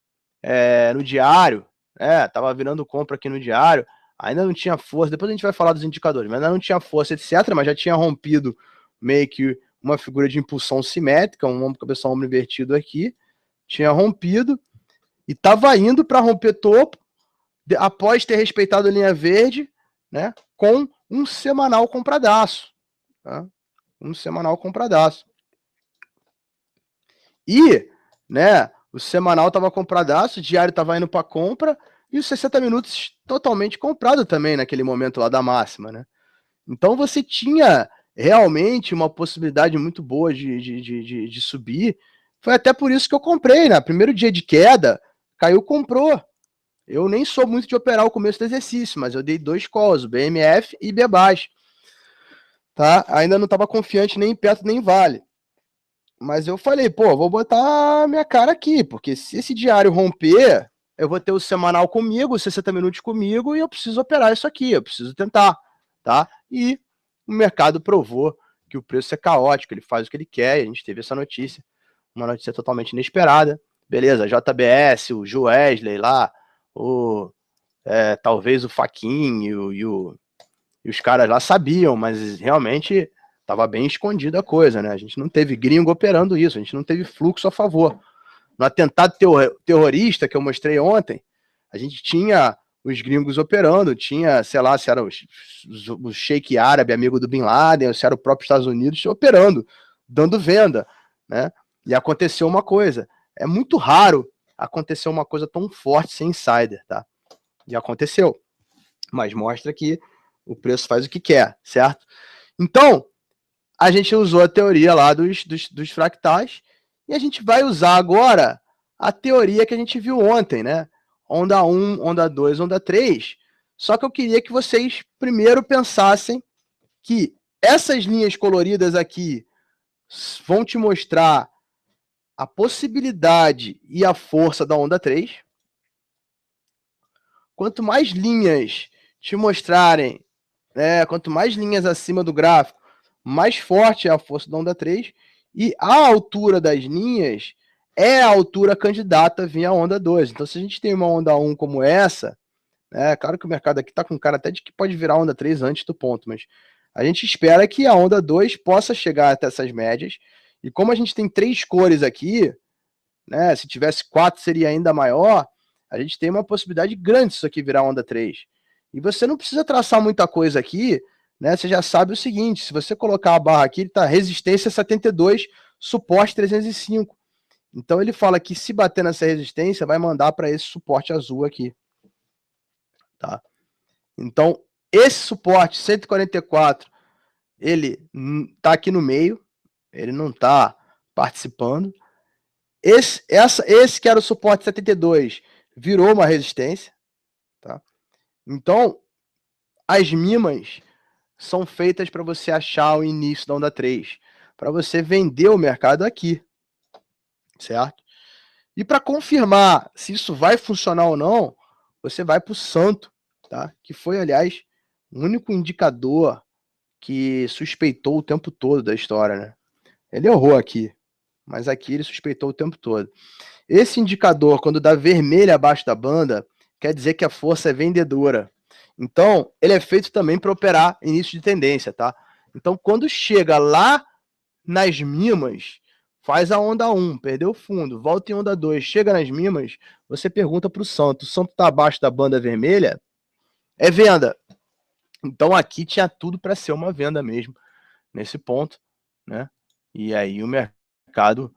no diário, tava virando compra aqui no diário, ainda não tinha força, depois a gente vai falar dos indicadores, mas ainda não tinha força, etc, mas já tinha rompido meio que uma figura de impulsão simétrica, um ombro cabeça ombro invertido aqui, tinha rompido, e estava indo para romper topo, após ter respeitado a linha verde, né, com um semanal compradaço, tá? Um semanal compradaço. E, né, o semanal estava compradaço, o diário estava indo para compra, e os 60 minutos totalmente comprado também naquele momento lá da máxima, né? Então você tinha realmente uma possibilidade muito boa de subir. Foi até por isso que eu comprei, né? Primeiro dia de queda, caiu, comprou. Eu nem sou muito de operar o começo do exercício, mas eu dei 2 calls, BMF e B baixo. Tá? Ainda não estava confiante nem em Petro nem em Vale. Mas eu falei, pô, vou botar minha cara aqui, porque se esse diário romper, eu vou ter o semanal comigo, 60 minutos comigo, e eu preciso operar isso aqui, eu preciso tentar, tá? E o mercado provou que o preço é caótico, ele faz o que ele quer, e a gente teve essa notícia, uma notícia totalmente inesperada. Beleza, JBS, o Joesley lá, talvez o Faquin e os caras lá sabiam, mas realmente estava bem escondida a coisa, né? A gente não teve gringo operando isso, a gente não teve fluxo a favor. No atentado terrorista que eu mostrei ontem, a gente tinha os gringos operando, tinha, sei lá, se era o Sheik árabe, amigo do Bin Laden, ou se era o próprio Estados Unidos operando, dando venda, né? E aconteceu uma coisa, é muito raro acontecer uma coisa tão forte sem insider, tá? E aconteceu, mas mostra que o preço faz o que quer, certo? Então, a gente usou a teoria lá dos fractais e a gente vai usar agora a teoria que a gente viu ontem, né? Onda 1, onda 2, onda 3. Só que eu queria que vocês primeiro pensassem que essas linhas coloridas aqui vão te mostrar a possibilidade e a força da onda 3. Quanto mais linhas te mostrarem, quanto mais linhas acima do gráfico, mais forte é a força da onda 3. E a altura das linhas é a altura candidata a vir a onda 2. Então, se a gente tem uma onda 1 como essa, claro que o mercado aqui está com cara até de que pode virar onda 3 antes do ponto, mas a gente espera que a onda 2 possa chegar até essas médias. E como a gente tem 3 cores aqui, se tivesse 4 seria ainda maior, a gente tem uma possibilidade grande disso aqui virar onda 3. E você não precisa traçar muita coisa aqui, você já sabe o seguinte, se você colocar a barra aqui, ele está resistência 72, suporte 305. Então ele fala que se bater nessa resistência, vai mandar para esse suporte azul aqui. Tá? Então, esse suporte 144, ele está aqui no meio, ele não está participando. Esse que era o suporte 72 virou uma resistência. Tá? Então, as mimas são feitas para você achar o início da onda 3, para você vender o mercado aqui, certo? E para confirmar se isso vai funcionar ou não, você vai para o Santo, tá? Que foi, aliás, o único indicador que suspeitou o tempo todo da história, né? Ele errou aqui, mas aqui ele suspeitou o tempo todo. Esse indicador, quando dá vermelho abaixo da banda, quer dizer que a força é vendedora. Então, ele é feito também para operar início de tendência, tá? Então, quando chega lá nas mimas, faz a onda 1, perdeu o fundo, volta em onda 2, chega nas mimas, você pergunta para o Santo está abaixo da banda vermelha? É venda. Então, aqui tinha tudo para ser uma venda mesmo, nesse ponto, né? E aí o mercado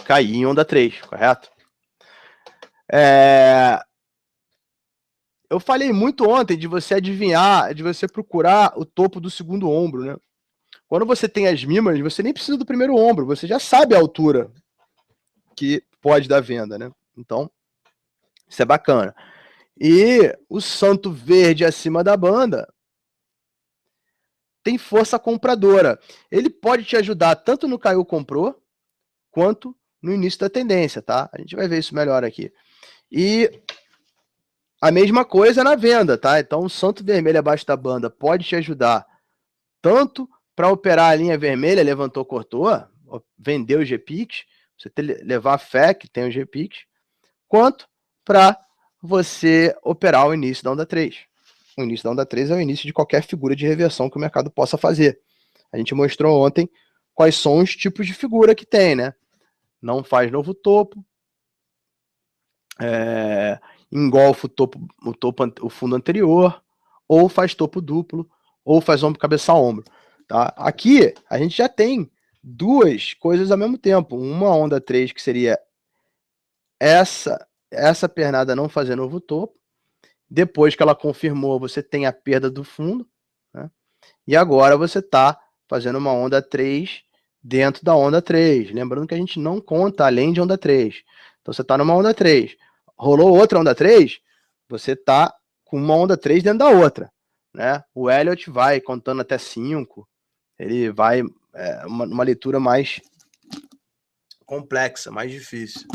cair em onda 3, correto? Eu falei muito ontem de você adivinhar, de você procurar o topo do segundo ombro, né? Quando você tem as mimas, você nem precisa do primeiro ombro, você já sabe a altura que pode dar venda, né? Então, isso é bacana. E o santo verde acima da banda tem força compradora. Ele pode te ajudar tanto no caiu comprou, quanto no início da tendência, tá? A gente vai ver isso melhor aqui. E a mesma coisa na venda, tá? Então, o santo vermelho abaixo da banda pode te ajudar tanto para operar a linha vermelha, levantou, cortou, vendeu o GPIX, você levar fé que tem o GPIX, quanto para você operar o início da onda 3. O início da onda 3 é o início de qualquer figura de reversão que o mercado possa fazer. A gente mostrou ontem quais são os tipos de figura que tem, né? Não faz novo topo, engolfa o fundo anterior, ou faz topo duplo, ou faz ombro, cabeça, ombro. Tá? Aqui, a gente já tem duas coisas ao mesmo tempo. Uma onda 3, que seria essa pernada não fazer novo topo. Depois que ela confirmou, você tem a perda do fundo. Né? E agora você está fazendo uma onda 3 dentro da onda 3. Lembrando que a gente não conta além de onda 3. Então você está numa onda 3. Rolou outra onda 3, você está com uma onda 3 dentro da outra. Né? O Elliott vai contando até 5. Ele vai uma leitura mais complexa, mais difícil.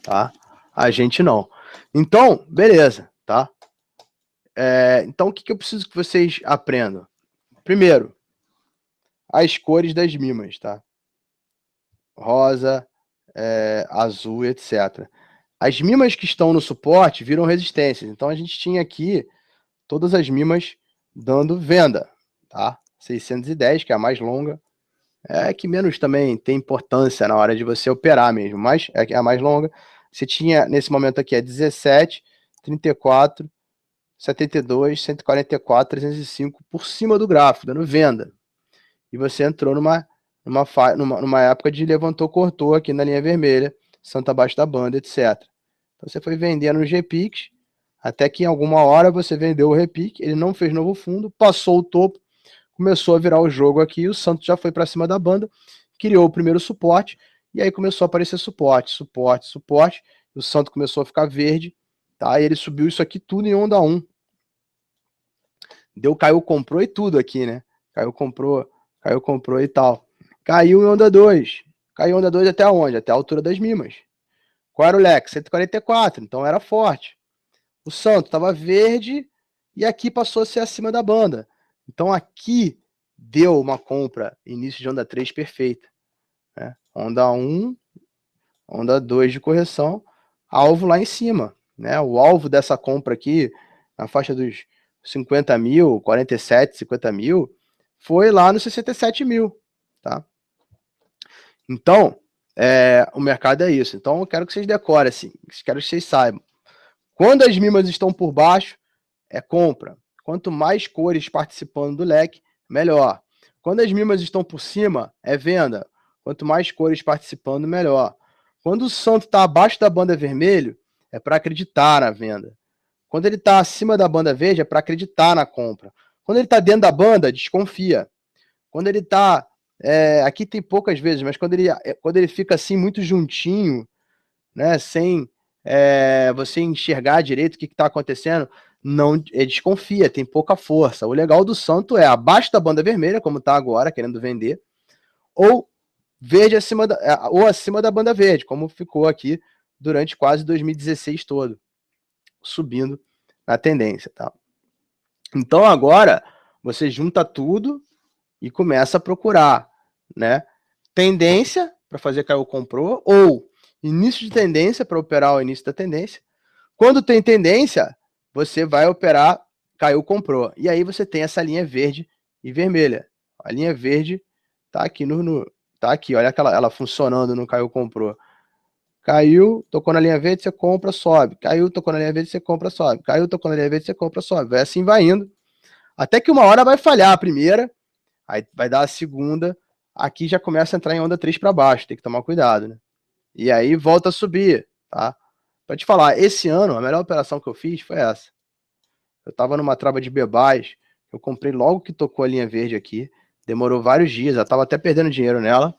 Tá? A gente não. Então, beleza. Tá? Então, o que eu preciso que vocês aprendam? Primeiro, as cores das mimas, tá? Rosa, azul, etc. As mimas que estão no suporte viram resistências. Então, a gente tinha aqui todas as mimas dando venda, tá? 610, que é a mais longa. Que menos também tem importância na hora de você operar mesmo, mas é a mais longa. Você tinha, nesse momento aqui, 17, 34, 72, 144, 305 por cima do gráfico, dando venda. E você entrou numa época de levantou, cortou aqui na linha vermelha, santo abaixo da banda, etc. Então você foi vendendo no GPIX, até que em alguma hora você vendeu o repique, ele não fez novo fundo, passou o topo, começou a virar o jogo aqui, e o santo já foi para cima da banda, criou o primeiro suporte, e aí começou a aparecer suporte, suporte, suporte, e o santo começou a ficar verde, tá? E ele subiu isso aqui tudo em onda 1. Caiu, comprou e tudo aqui, né? Caiu, comprou e tal. Caiu em onda 2. Caiu em onda 2 até onde? Até a altura das mimas. Qual era o leque? 144, então era forte. O santo estava verde e aqui passou a ser acima da banda. Então aqui deu uma compra, início de onda 3 perfeita. Né? Onda 1, onda 2 de correção, alvo lá em cima. Né? O alvo dessa compra aqui, na faixa dos 50 mil, 47, 50 mil, foi lá nos 67 mil. Tá? Então, o mercado é isso. Então, eu quero que vocês decorem, assim, quero que vocês saibam. Quando as mimas estão por baixo, é compra. Quanto mais cores participando do leque, melhor. Quando as mimas estão por cima, é venda. Quanto mais cores participando, melhor. Quando o santo está abaixo da banda vermelho, é para acreditar na venda. Quando ele está acima da banda verde, é para acreditar na compra. Quando ele está dentro da banda, desconfia. Quando ele está... aqui tem poucas vezes, mas quando ele fica assim muito juntinho, né, sem você enxergar direito o que está acontecendo, não desconfia, tem pouca força. O legal do santo é abaixo da banda vermelha, como está agora, querendo vender, ou verde acima da banda verde, como ficou aqui durante quase 2016 todo, subindo na tendência. Tá? Então agora você junta tudo e começa a procurar, né? Tendência para fazer caiu comprou, ou início de tendência para operar o início da tendência. Quando tem tendência, você vai operar caiu comprou. E aí você tem essa linha verde e vermelha. A linha verde tá aqui tá aqui, olha ela funcionando no caiu comprou. Caiu, tocou na linha verde, você compra, sobe. Caiu, tocou na linha verde, você compra, sobe. Caiu, tocou na linha verde, você compra, sobe. Vai assim vai indo. Até que uma hora vai falhar a primeira, aí vai dar a segunda, aqui já começa a entrar em onda 3 para baixo, tem que tomar cuidado, né? E aí volta a subir, tá? Pra te falar, esse ano, a melhor operação que eu fiz foi essa. Eu tava numa trava de bebais, eu comprei logo que tocou a linha verde aqui, demorou vários dias, eu tava até perdendo dinheiro nela,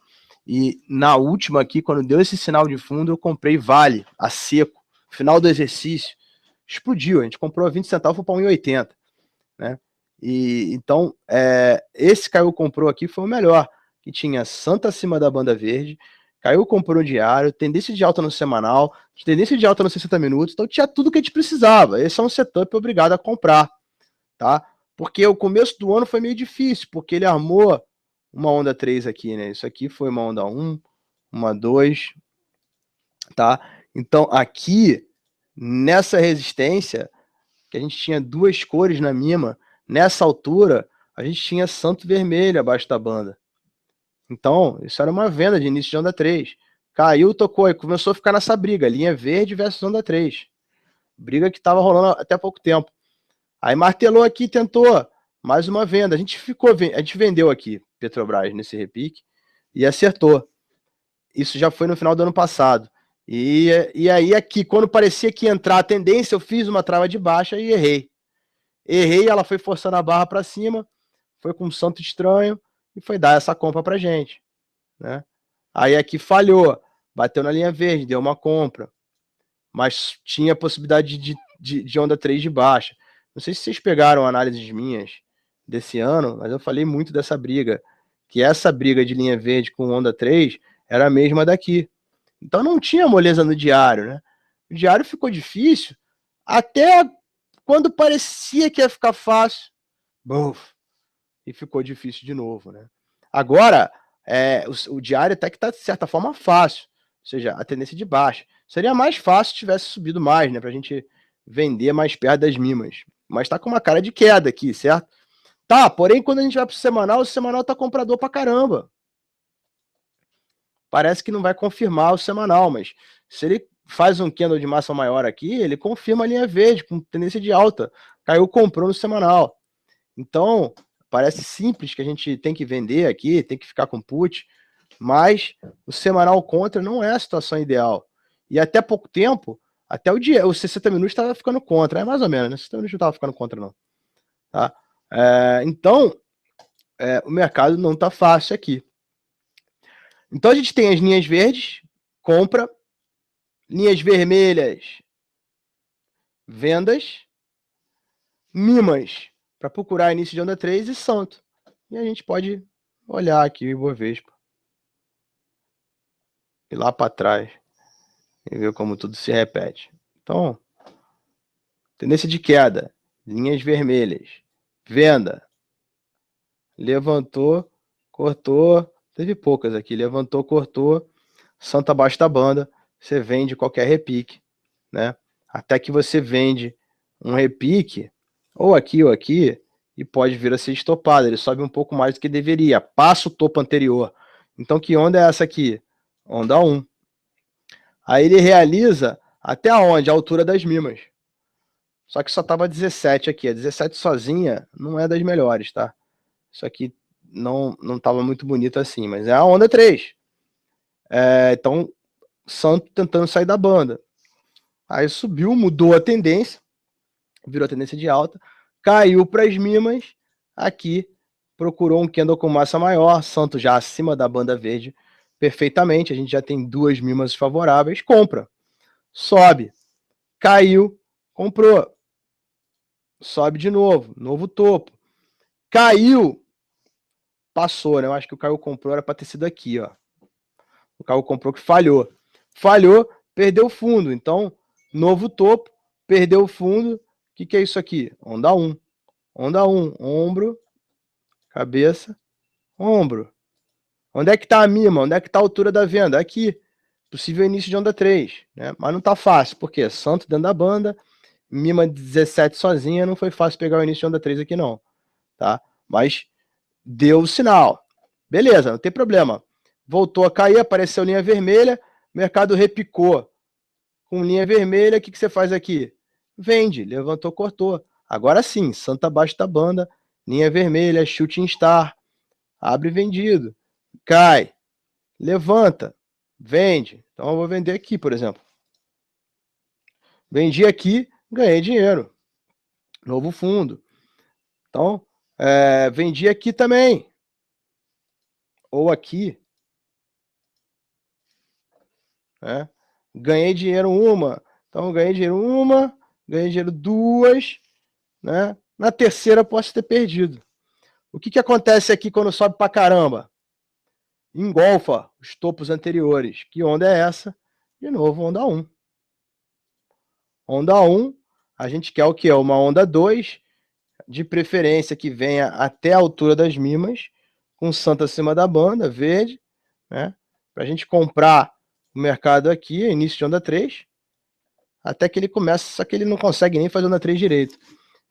e na última aqui, quando deu esse sinal de fundo, eu comprei vale, a seco, final do exercício, explodiu, a gente comprou a 20 centavos, foi para 1,80, né? E então, esse caiu comprou aqui foi o melhor, que tinha Santa acima da banda verde, caiu comprou no diário, tendência de alta no semanal, tendência de alta nos 60 minutos, então tinha tudo que a gente precisava. Esse é um setup obrigado a comprar, tá? Porque o começo do ano foi meio difícil, porque ele armou uma onda 3 aqui, né? Isso aqui foi uma onda 1, uma 2, tá? Então aqui, nessa resistência, que a gente tinha duas cores na mima, nessa altura, a gente tinha santo vermelho abaixo da banda. Então, isso era uma venda de início de onda 3. Caiu, tocou, e começou a ficar nessa briga, linha verde versus onda 3. Briga que estava rolando até pouco tempo. Aí martelou aqui, tentou mais uma venda. A gente vendeu aqui Petrobras nesse repique e acertou. Isso já foi no final do ano passado. E aí aqui, quando parecia que ia entrar a tendência, eu fiz uma trava de baixa e errei. Ela foi forçando a barra para cima, foi com um santo estranho e foi dar essa compra pra gente, né? Aí aqui falhou, bateu na linha verde, deu uma compra, mas tinha possibilidade de onda 3 de baixa. Não sei se vocês pegaram análises minhas desse ano, mas eu falei muito dessa briga, que essa briga de linha verde com onda 3 era a mesma daqui. Então não tinha moleza no diário, né? O diário ficou difícil até quando parecia que ia ficar fácil, buf, e ficou difícil de novo, né? Agora, o diário até que está, de certa forma, fácil, ou seja, a tendência de baixa. Seria mais fácil se tivesse subido mais, né? Para a gente vender mais perto das mimas. Mas está com uma cara de queda aqui, certo? Tá, porém, quando a gente vai para o semanal tá comprador pra caramba. Parece que não vai confirmar o semanal, mas se ele faz um candle de massa maior aqui, ele confirma a linha verde, com tendência de alta. Caiu, comprou no semanal. Então, parece simples que a gente tem que vender aqui, tem que ficar com put, mas o semanal contra não é a situação ideal. E até pouco tempo, até os 60 minutos estava ficando contra, mais ou menos, né? 60 minutos não estava ficando contra, não. Tá? Então, o mercado não está fácil aqui. Então a gente tem as linhas verdes, compra, linhas vermelhas, vendas, mimas, para procurar início de onda 3 e santo. E a gente pode olhar aqui o Ibovespa. Ir lá para trás e ver como tudo se repete. Então, tendência de queda, linhas vermelhas, venda, levantou, cortou, teve poucas aqui, levantou, cortou, santo abaixo da banda, você vende qualquer repique, né? Até que você vende um repique, ou aqui, e pode vir a ser estopado, ele sobe um pouco mais do que deveria, passa o topo anterior. Então, que onda é essa aqui? Onda 1. Aí ele realiza até onde? A altura das mimas. Só que só tava 17 aqui. A 17 sozinha não é das melhores, tá? Isso aqui não tava muito bonito assim, mas é a onda 3. Então, santo tentando sair da banda. Aí subiu, mudou a tendência, virou a tendência de alta, caiu para as mimas, aqui procurou um candle com massa maior, santo já acima da banda verde perfeitamente, a gente já tem duas mimas favoráveis, compra, sobe, caiu, comprou, sobe de novo, novo topo, caiu, passou, né? Eu acho que o Caio comprou era para ter sido aqui, ó. O Caio comprou que falhou, perdeu o fundo, então novo topo, perdeu o fundo. O que é isso aqui? Onda 1. Onda 1, ombro, cabeça, ombro. Onde é que está a mima? Onde é que está a altura da venda? Aqui. Possível início de onda 3, né? Mas não está fácil, porque santo dentro da banda, mima 17 sozinha, não foi fácil pegar o início de onda 3 aqui não, tá? Mas deu o sinal. Beleza, não tem problema. Voltou a cair, apareceu linha vermelha, mercado repicou. Com linha vermelha, o que você faz aqui? Vende, levantou, cortou. Agora sim, santo abaixo da banda, linha vermelha, shooting star, abre vendido, cai, levanta, vende. Então eu vou vender aqui, por exemplo. Vendi aqui, ganhei dinheiro. Novo fundo. Então, vendi aqui também. Ou aqui. Né? Ganhei dinheiro uma. Então, ganhei dinheiro uma, ganhei dinheiro duas. Né? Na terceira, posso ter perdido. O que acontece aqui quando sobe pra caramba? Engolfa os topos anteriores. Que onda é essa? De novo, onda 1. Onda 1, a gente quer o que? Uma onda 2, de preferência que venha até a altura das mimas, com santo acima da banda, verde, né? Para a gente comprar o mercado aqui, início de onda 3, até que ele começa, só que ele não consegue nem fazer onda 3 direito.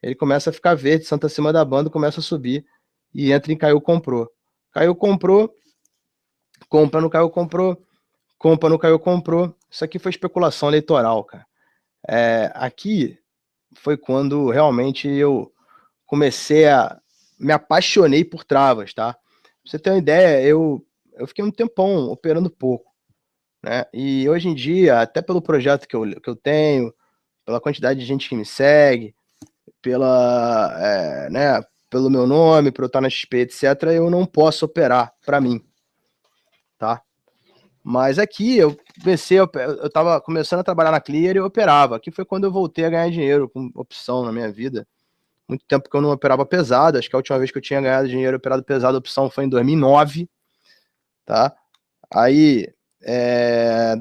Ele começa a ficar verde, santo acima da banda, começa a subir e entra em caiu, comprou. Caiu, comprou, compra no caiu, comprou, compra no caiu, comprou. Isso aqui foi especulação eleitoral, cara. Aqui foi quando realmente eu comecei me apaixonei por travas, tá? Pra você ter uma ideia, eu fiquei um tempão operando pouco, né? E hoje em dia, até pelo projeto que eu tenho, pela quantidade de gente que me segue, né, pelo meu nome, por eu estar na XP, etc., eu não posso operar para mim, tá? Mas aqui eu estava começando a trabalhar na Clear e eu operava. Aqui foi quando eu voltei a ganhar dinheiro com opção na minha vida. Muito tempo que eu não operava pesado. Acho que a última vez que eu tinha ganhado dinheiro operado pesado, a opção foi em 2009, tá? Aí,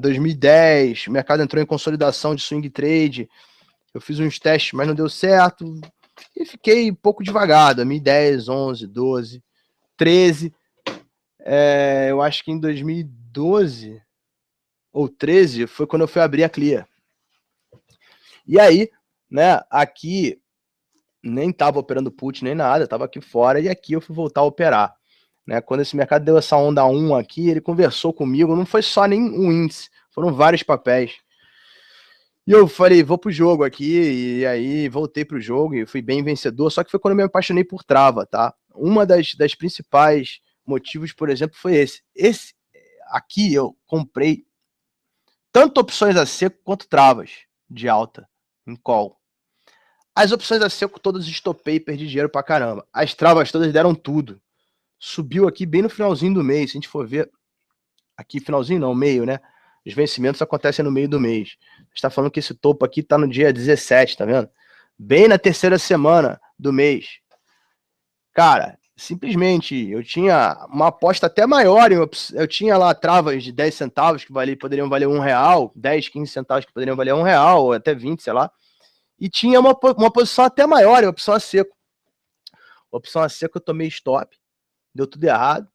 2010, o mercado entrou em consolidação de swing trade. Eu fiz uns testes, mas não deu certo. E fiquei um pouco devagar. 2010, 11, 12, 13. Eu acho que em 2012 ou 13 foi quando eu fui abrir a Clear. E aí, né, aqui nem tava operando put nem nada, tava aqui fora e aqui eu fui voltar a operar. Né? Quando esse mercado deu essa onda 1 aqui, ele conversou comigo, não foi só nem um índice, foram vários papéis. E eu falei, vou pro jogo aqui, e aí voltei pro jogo e fui bem vencedor, só que foi quando eu me apaixonei por trava, tá? Uma das principais motivos, por exemplo, foi esse. Esse aqui eu comprei tanto opções a seco quanto travas de alta em call. As opções a seco todas estopei e perdi dinheiro pra caramba. As travas todas deram tudo. Subiu aqui bem no finalzinho do mês. Se a gente for ver, aqui finalzinho não, meio, né? Os vencimentos acontecem no meio do mês. A gente tá falando que esse topo aqui tá no dia 17, tá vendo? Bem na terceira semana do mês. Cara, simplesmente eu tinha uma aposta até maior. Eu tinha lá travas de 10 centavos que poderiam valer R$ 1, 10, 15 centavos que poderiam valer R$ 1, ou até 20, sei lá. E tinha uma posição até maior, a opção a seco. A opção a seco eu tomei stop, deu tudo errado.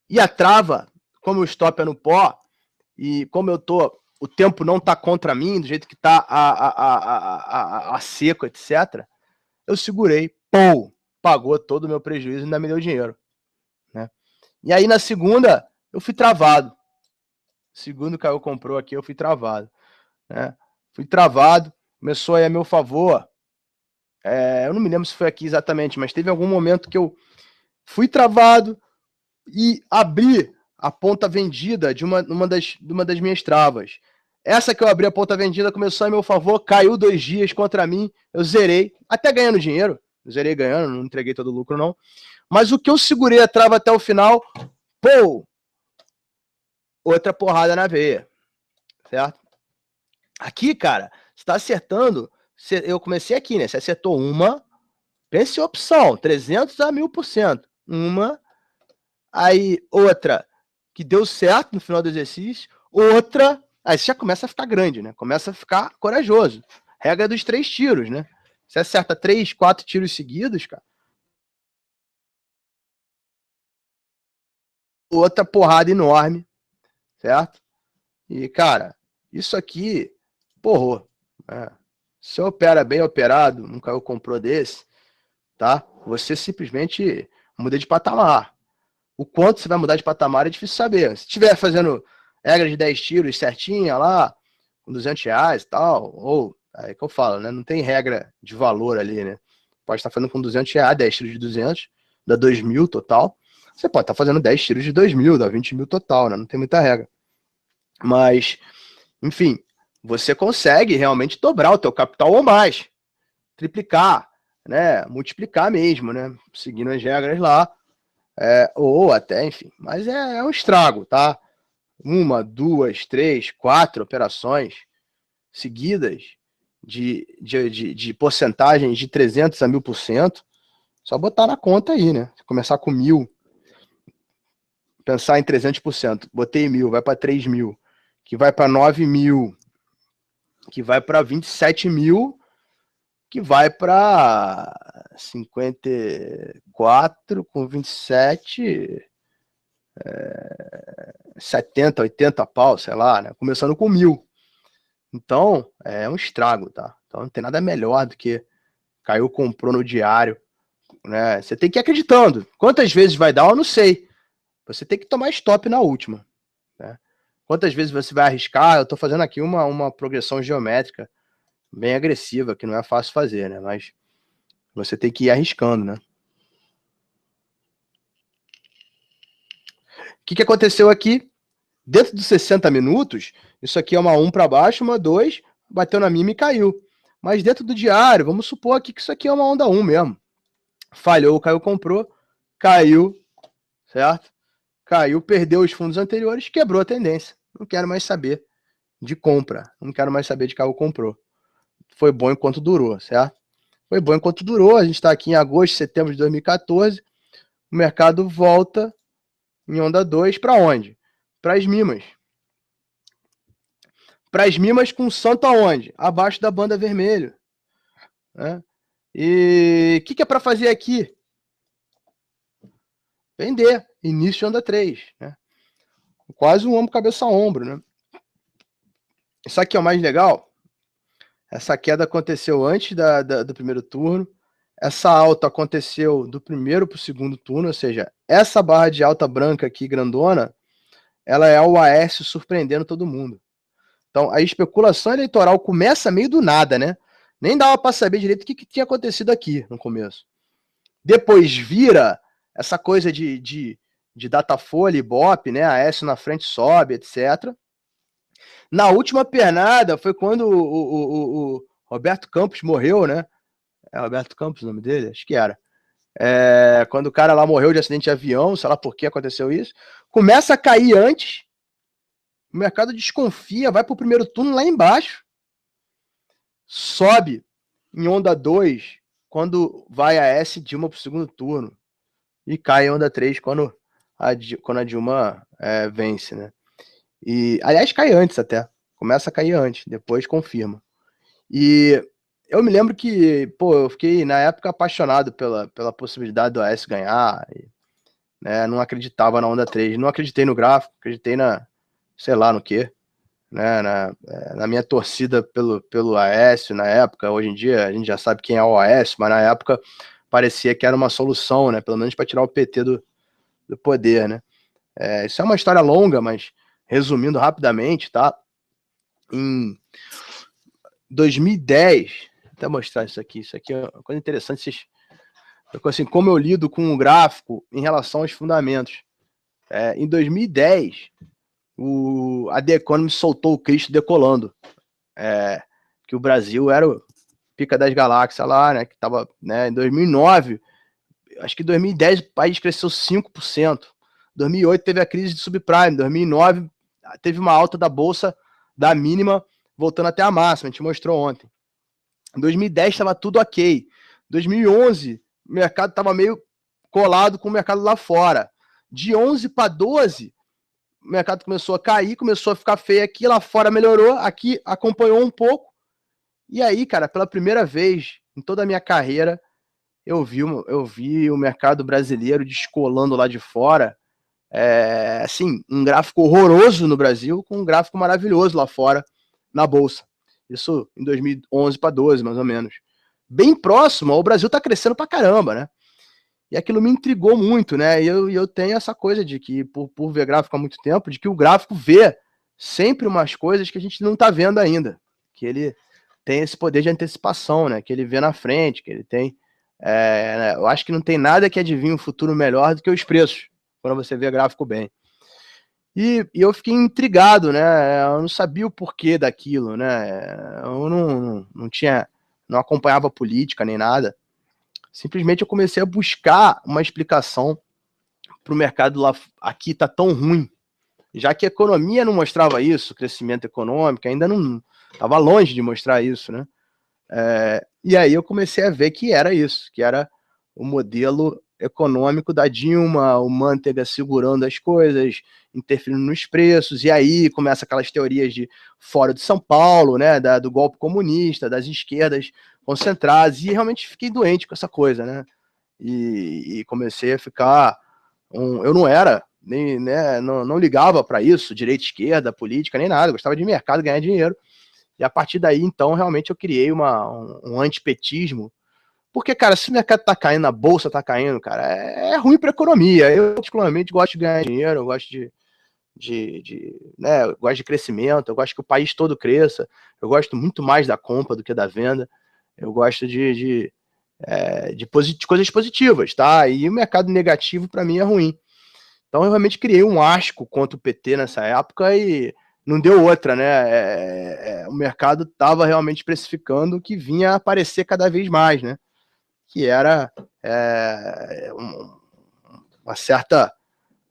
E a trava, como o stop é no pó, e como o tempo não tá contra mim, do jeito que tá a seco, etc., eu segurei, pô, pagou todo o meu prejuízo e ainda me deu dinheiro, né? E aí na segunda, eu fui travado. Segundo o Caio comprou aqui, eu fui travado, né? Fui travado, começou aí a meu favor. Eu não me lembro se foi aqui exatamente, mas teve algum momento que eu fui travado e abri a ponta vendida de uma das minhas travas. Essa que eu abri a ponta vendida começou a meu favor, caiu 2 dias contra mim, eu zerei, até ganhando dinheiro, zerei ganhando, não entreguei todo o lucro não, mas o que eu segurei a trava até o final, pô, outra porrada na veia, certo? Aqui, cara, você tá acertando, eu comecei aqui, né, você acertou uma, pense em opção, 300 a 1000%, uma, aí outra que deu certo no final do exercício, outra, aí você já começa a ficar grande, né? Começa a ficar corajoso. Regra dos 3 tiros, né? Você acerta 3, 4 tiros seguidos, cara. Outra porrada enorme, certo? E, cara, isso aqui, porra, né? Se opera bem operado, nunca eu comprou desse, tá? Você simplesmente muda de patamar. O quanto você vai mudar de patamar é difícil saber. Se estiver fazendo regra de 10 tiros certinha lá, com R$ 200 e tal, ou, é que eu falo, né? Não tem regra de valor ali, né? Pode estar fazendo com R$ 200, 10 tiros de 200, dá 2.000 total. Você pode estar fazendo 10 tiros de 2.000, dá 20.000 total, né? Não tem muita regra. Mas, enfim, você consegue realmente dobrar o teu capital ou mais. Triplicar, né? Multiplicar mesmo, né? Seguindo as regras lá. Ou até, enfim. Mas é um estrago, tá? 1, 2, 3, 4 operações seguidas de porcentagens de 300 a 1000%. Só botar na conta aí, né? Começar com 1.000, pensar em 300%. Botei 1.000, vai para 3.000, que vai para 9.000, que vai para 27.000, que vai para 54 com 27, 70, 80 pau, sei lá, né? Começando com 1.000. Então, é um estrago, tá? Então não tem nada melhor do que caiu, comprou no diário, né? Você tem que ir acreditando. Quantas vezes vai dar, eu não sei. Você tem que tomar stop na última, né? Quantas vezes você vai arriscar? Eu tô fazendo aqui uma progressão geométrica bem agressiva, que não é fácil fazer, né? Mas você tem que ir arriscando, né? O que aconteceu aqui? Dentro dos 60 minutos, isso aqui é uma 1 para baixo, uma 2, bateu na mínima e caiu. Mas dentro do diário, vamos supor aqui que isso aqui é uma onda 1 mesmo. Falhou, caiu, comprou, caiu, certo? Caiu, perdeu os fundos anteriores, quebrou a tendência. Não quero mais saber de compra, não quero mais saber de caiu, comprou. Foi bom enquanto durou, certo? Foi bom enquanto durou, a gente está aqui em agosto, setembro de 2014, o mercado volta em onda 2 para onde? Para as mimas. Para as mimas com santo aonde? Abaixo da banda vermelha, né? E o que é para fazer aqui? Vender, início de onda 3, né? Quase um ombro, cabeça a ombro, né? Isso aqui é o mais legal. Essa queda aconteceu antes do primeiro turno. Essa alta aconteceu do primeiro para o segundo turno, ou seja, essa barra de alta branca aqui, grandona, ela é o Aécio surpreendendo todo mundo. Então, a especulação eleitoral começa meio do nada, né? Nem dava para saber direito o que tinha acontecido aqui no começo. Depois vira essa coisa de Datafolha, Ibope, né? Aécio na frente sobe, etc. Na última pernada foi quando o Roberto Campos morreu, né? É Roberto Campos o nome dele? Acho que era. Quando o cara lá morreu de acidente de avião, sei lá por que aconteceu isso. Começa a cair antes, o mercado desconfia, vai pro primeiro turno lá embaixo, sobe em onda 2, quando vai a S Dilma pro segundo turno. e cai em onda 3 quando a Dilma vence, né? E, aliás, cai antes até. Começa a cair antes, depois confirma. E eu me lembro que, pô, eu fiquei, na época, apaixonado pela possibilidade do AS ganhar. Né, não acreditava na onda 3. Não acreditei no gráfico, acreditei sei lá, no quê. Né, na minha torcida pelo Aécio na época. Hoje em dia a gente já sabe quem é o Aécio, mas na época parecia que era uma solução, né? Pelo menos para tirar o PT do poder, né? Isso é uma história longa, mas resumindo rapidamente, tá? Em 2010, vou até mostrar isso aqui é uma coisa interessante, assim, como eu lido com o gráfico em relação aos fundamentos. Em 2010, a The Economist soltou o Cristo decolando, que o Brasil era o pica das galáxias lá, né, que tava, né, em 2009, acho que em 2010 o país cresceu 5%, 2008 teve a crise de subprime, 2009 teve uma alta da bolsa da mínima voltando até a máxima, a gente mostrou ontem. Em 2010 estava tudo ok. 2011 o mercado estava meio colado com o mercado lá fora. De 11 para 12 o mercado começou a cair, começou a ficar feio aqui, lá fora melhorou, aqui acompanhou um pouco. E aí, cara, pela primeira vez em toda a minha carreira, eu vi o mercado brasileiro descolando lá de fora. Assim, um gráfico horroroso no Brasil com um gráfico maravilhoso lá fora na bolsa. Isso em 2011 para 12, mais ou menos. Bem próximo, o Brasil tá crescendo pra caramba, né? E aquilo me intrigou muito, né? E eu tenho essa coisa de que, por ver gráfico há muito tempo, de que o gráfico vê sempre umas coisas que a gente não tá vendo ainda. Que ele tem esse poder de antecipação, né? Que ele vê na frente, que ele tem... né? Eu acho que não tem nada que adivinhe um futuro melhor do que os preços, quando você vê gráfico bem. E eu fiquei intrigado, né? Eu não sabia o porquê daquilo, né? Eu não acompanhava política nem nada. Simplesmente eu comecei a buscar uma explicação para o mercado lá aqui tá tão ruim, já que a economia não mostrava isso, o crescimento econômico ainda não estava longe de mostrar isso, né? E aí eu comecei a ver que era isso, que era o modelo econômico da Dilma, o Manteiga segurando as coisas, interferindo nos preços, e aí começa aquelas teorias de fora de São Paulo, né, do golpe comunista, das esquerdas concentradas, e realmente fiquei doente com essa coisa, né, e comecei a ficar, eu não era, nem, né, não ligava para isso, direita, esquerda, política, nem nada, gostava de mercado, ganhar dinheiro, e a partir daí, então, realmente eu criei um antipetismo. Porque, cara, se o mercado tá caindo, a bolsa tá caindo, cara, é ruim pra economia. Eu, particularmente, gosto de ganhar dinheiro, eu gosto né, eu gosto de crescimento, eu gosto que o país todo cresça, eu gosto muito mais da compra do que da venda, eu gosto de coisas positivas, tá? E o mercado negativo, para mim, é ruim. Então, eu realmente criei um asco contra o PT nessa época e não deu outra, né? O mercado estava realmente precificando que vinha a aparecer cada vez mais, né? Que era uma certa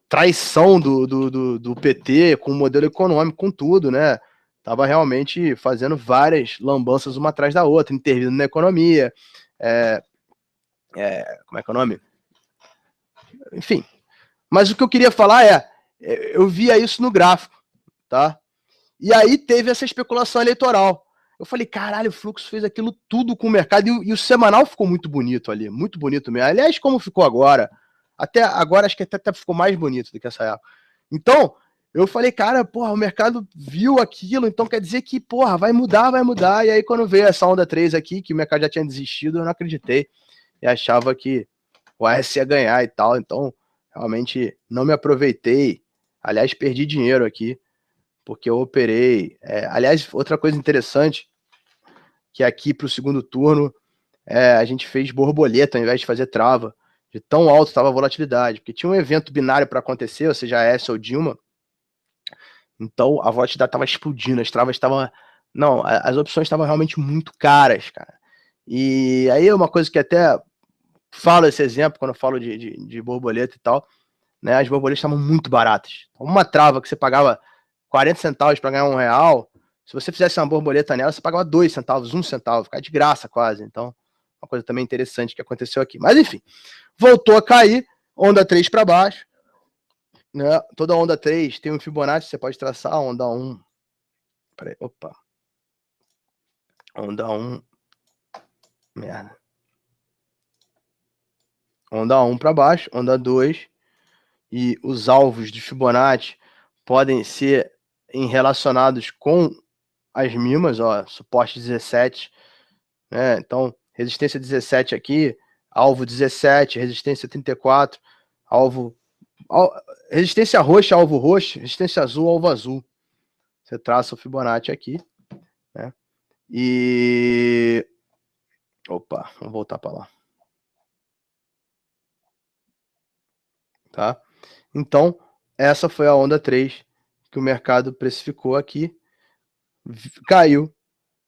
traição do PT com o modelo econômico, com tudo, né? Tava realmente fazendo várias lambanças uma atrás da outra, intervindo na economia. Como é que é o nome? Enfim. Mas o que eu queria falar eu via isso no gráfico, tá? E aí teve essa especulação eleitoral. Eu falei, caralho, o Fluxo fez aquilo tudo com o mercado e o semanal ficou muito bonito ali, muito bonito mesmo. Aliás, como ficou agora, até agora acho que até ficou mais bonito do que essa época. Então, eu falei, cara, porra, o mercado viu aquilo, então quer dizer que, porra, vai mudar, vai mudar. E aí quando veio essa onda 3 aqui, que o mercado já tinha desistido, eu não acreditei. E achava que o AS ia ganhar e tal, então realmente não me aproveitei. Aliás, perdi dinheiro aqui porque eu operei. Aliás, outra coisa interessante, que aqui para o segundo turno, a gente fez borboleta ao invés de fazer trava, de tão alto estava a volatilidade, porque tinha um evento binário para acontecer, ou seja, Aécio ou Dilma, então a volatilidade estava explodindo, as travas estavam... Não, as opções estavam realmente muito caras, cara. E aí é uma coisa que até falo esse exemplo, quando eu falo de borboleta e tal, né, as borboletas estavam muito baratas. Uma trava que você pagava 40 centavos para ganhar R$1, se você fizesse uma borboleta nela, você pagava 2 centavos, 1 centavo, ficava de graça quase. Então, uma coisa também interessante que aconteceu aqui. Mas enfim, voltou a cair, Onda 3 para baixo, né? Toda onda 3 tem um Fibonacci, você pode traçar a onda 1. Peraí, opa. Onda 1. Merda. Onda 1 para baixo, onda 2. E os alvos de Fibonacci podem ser relacionados com as mimas, ó, suporte 17, né? Então, resistência 17 aqui, alvo 17, resistência 34, alvo resistência roxa, alvo roxo, resistência azul, alvo azul. Você traça o Fibonacci aqui, né? E opa, vamos voltar para lá. Tá? Então, essa foi a onda 3 que o mercado precificou aqui. Caiu,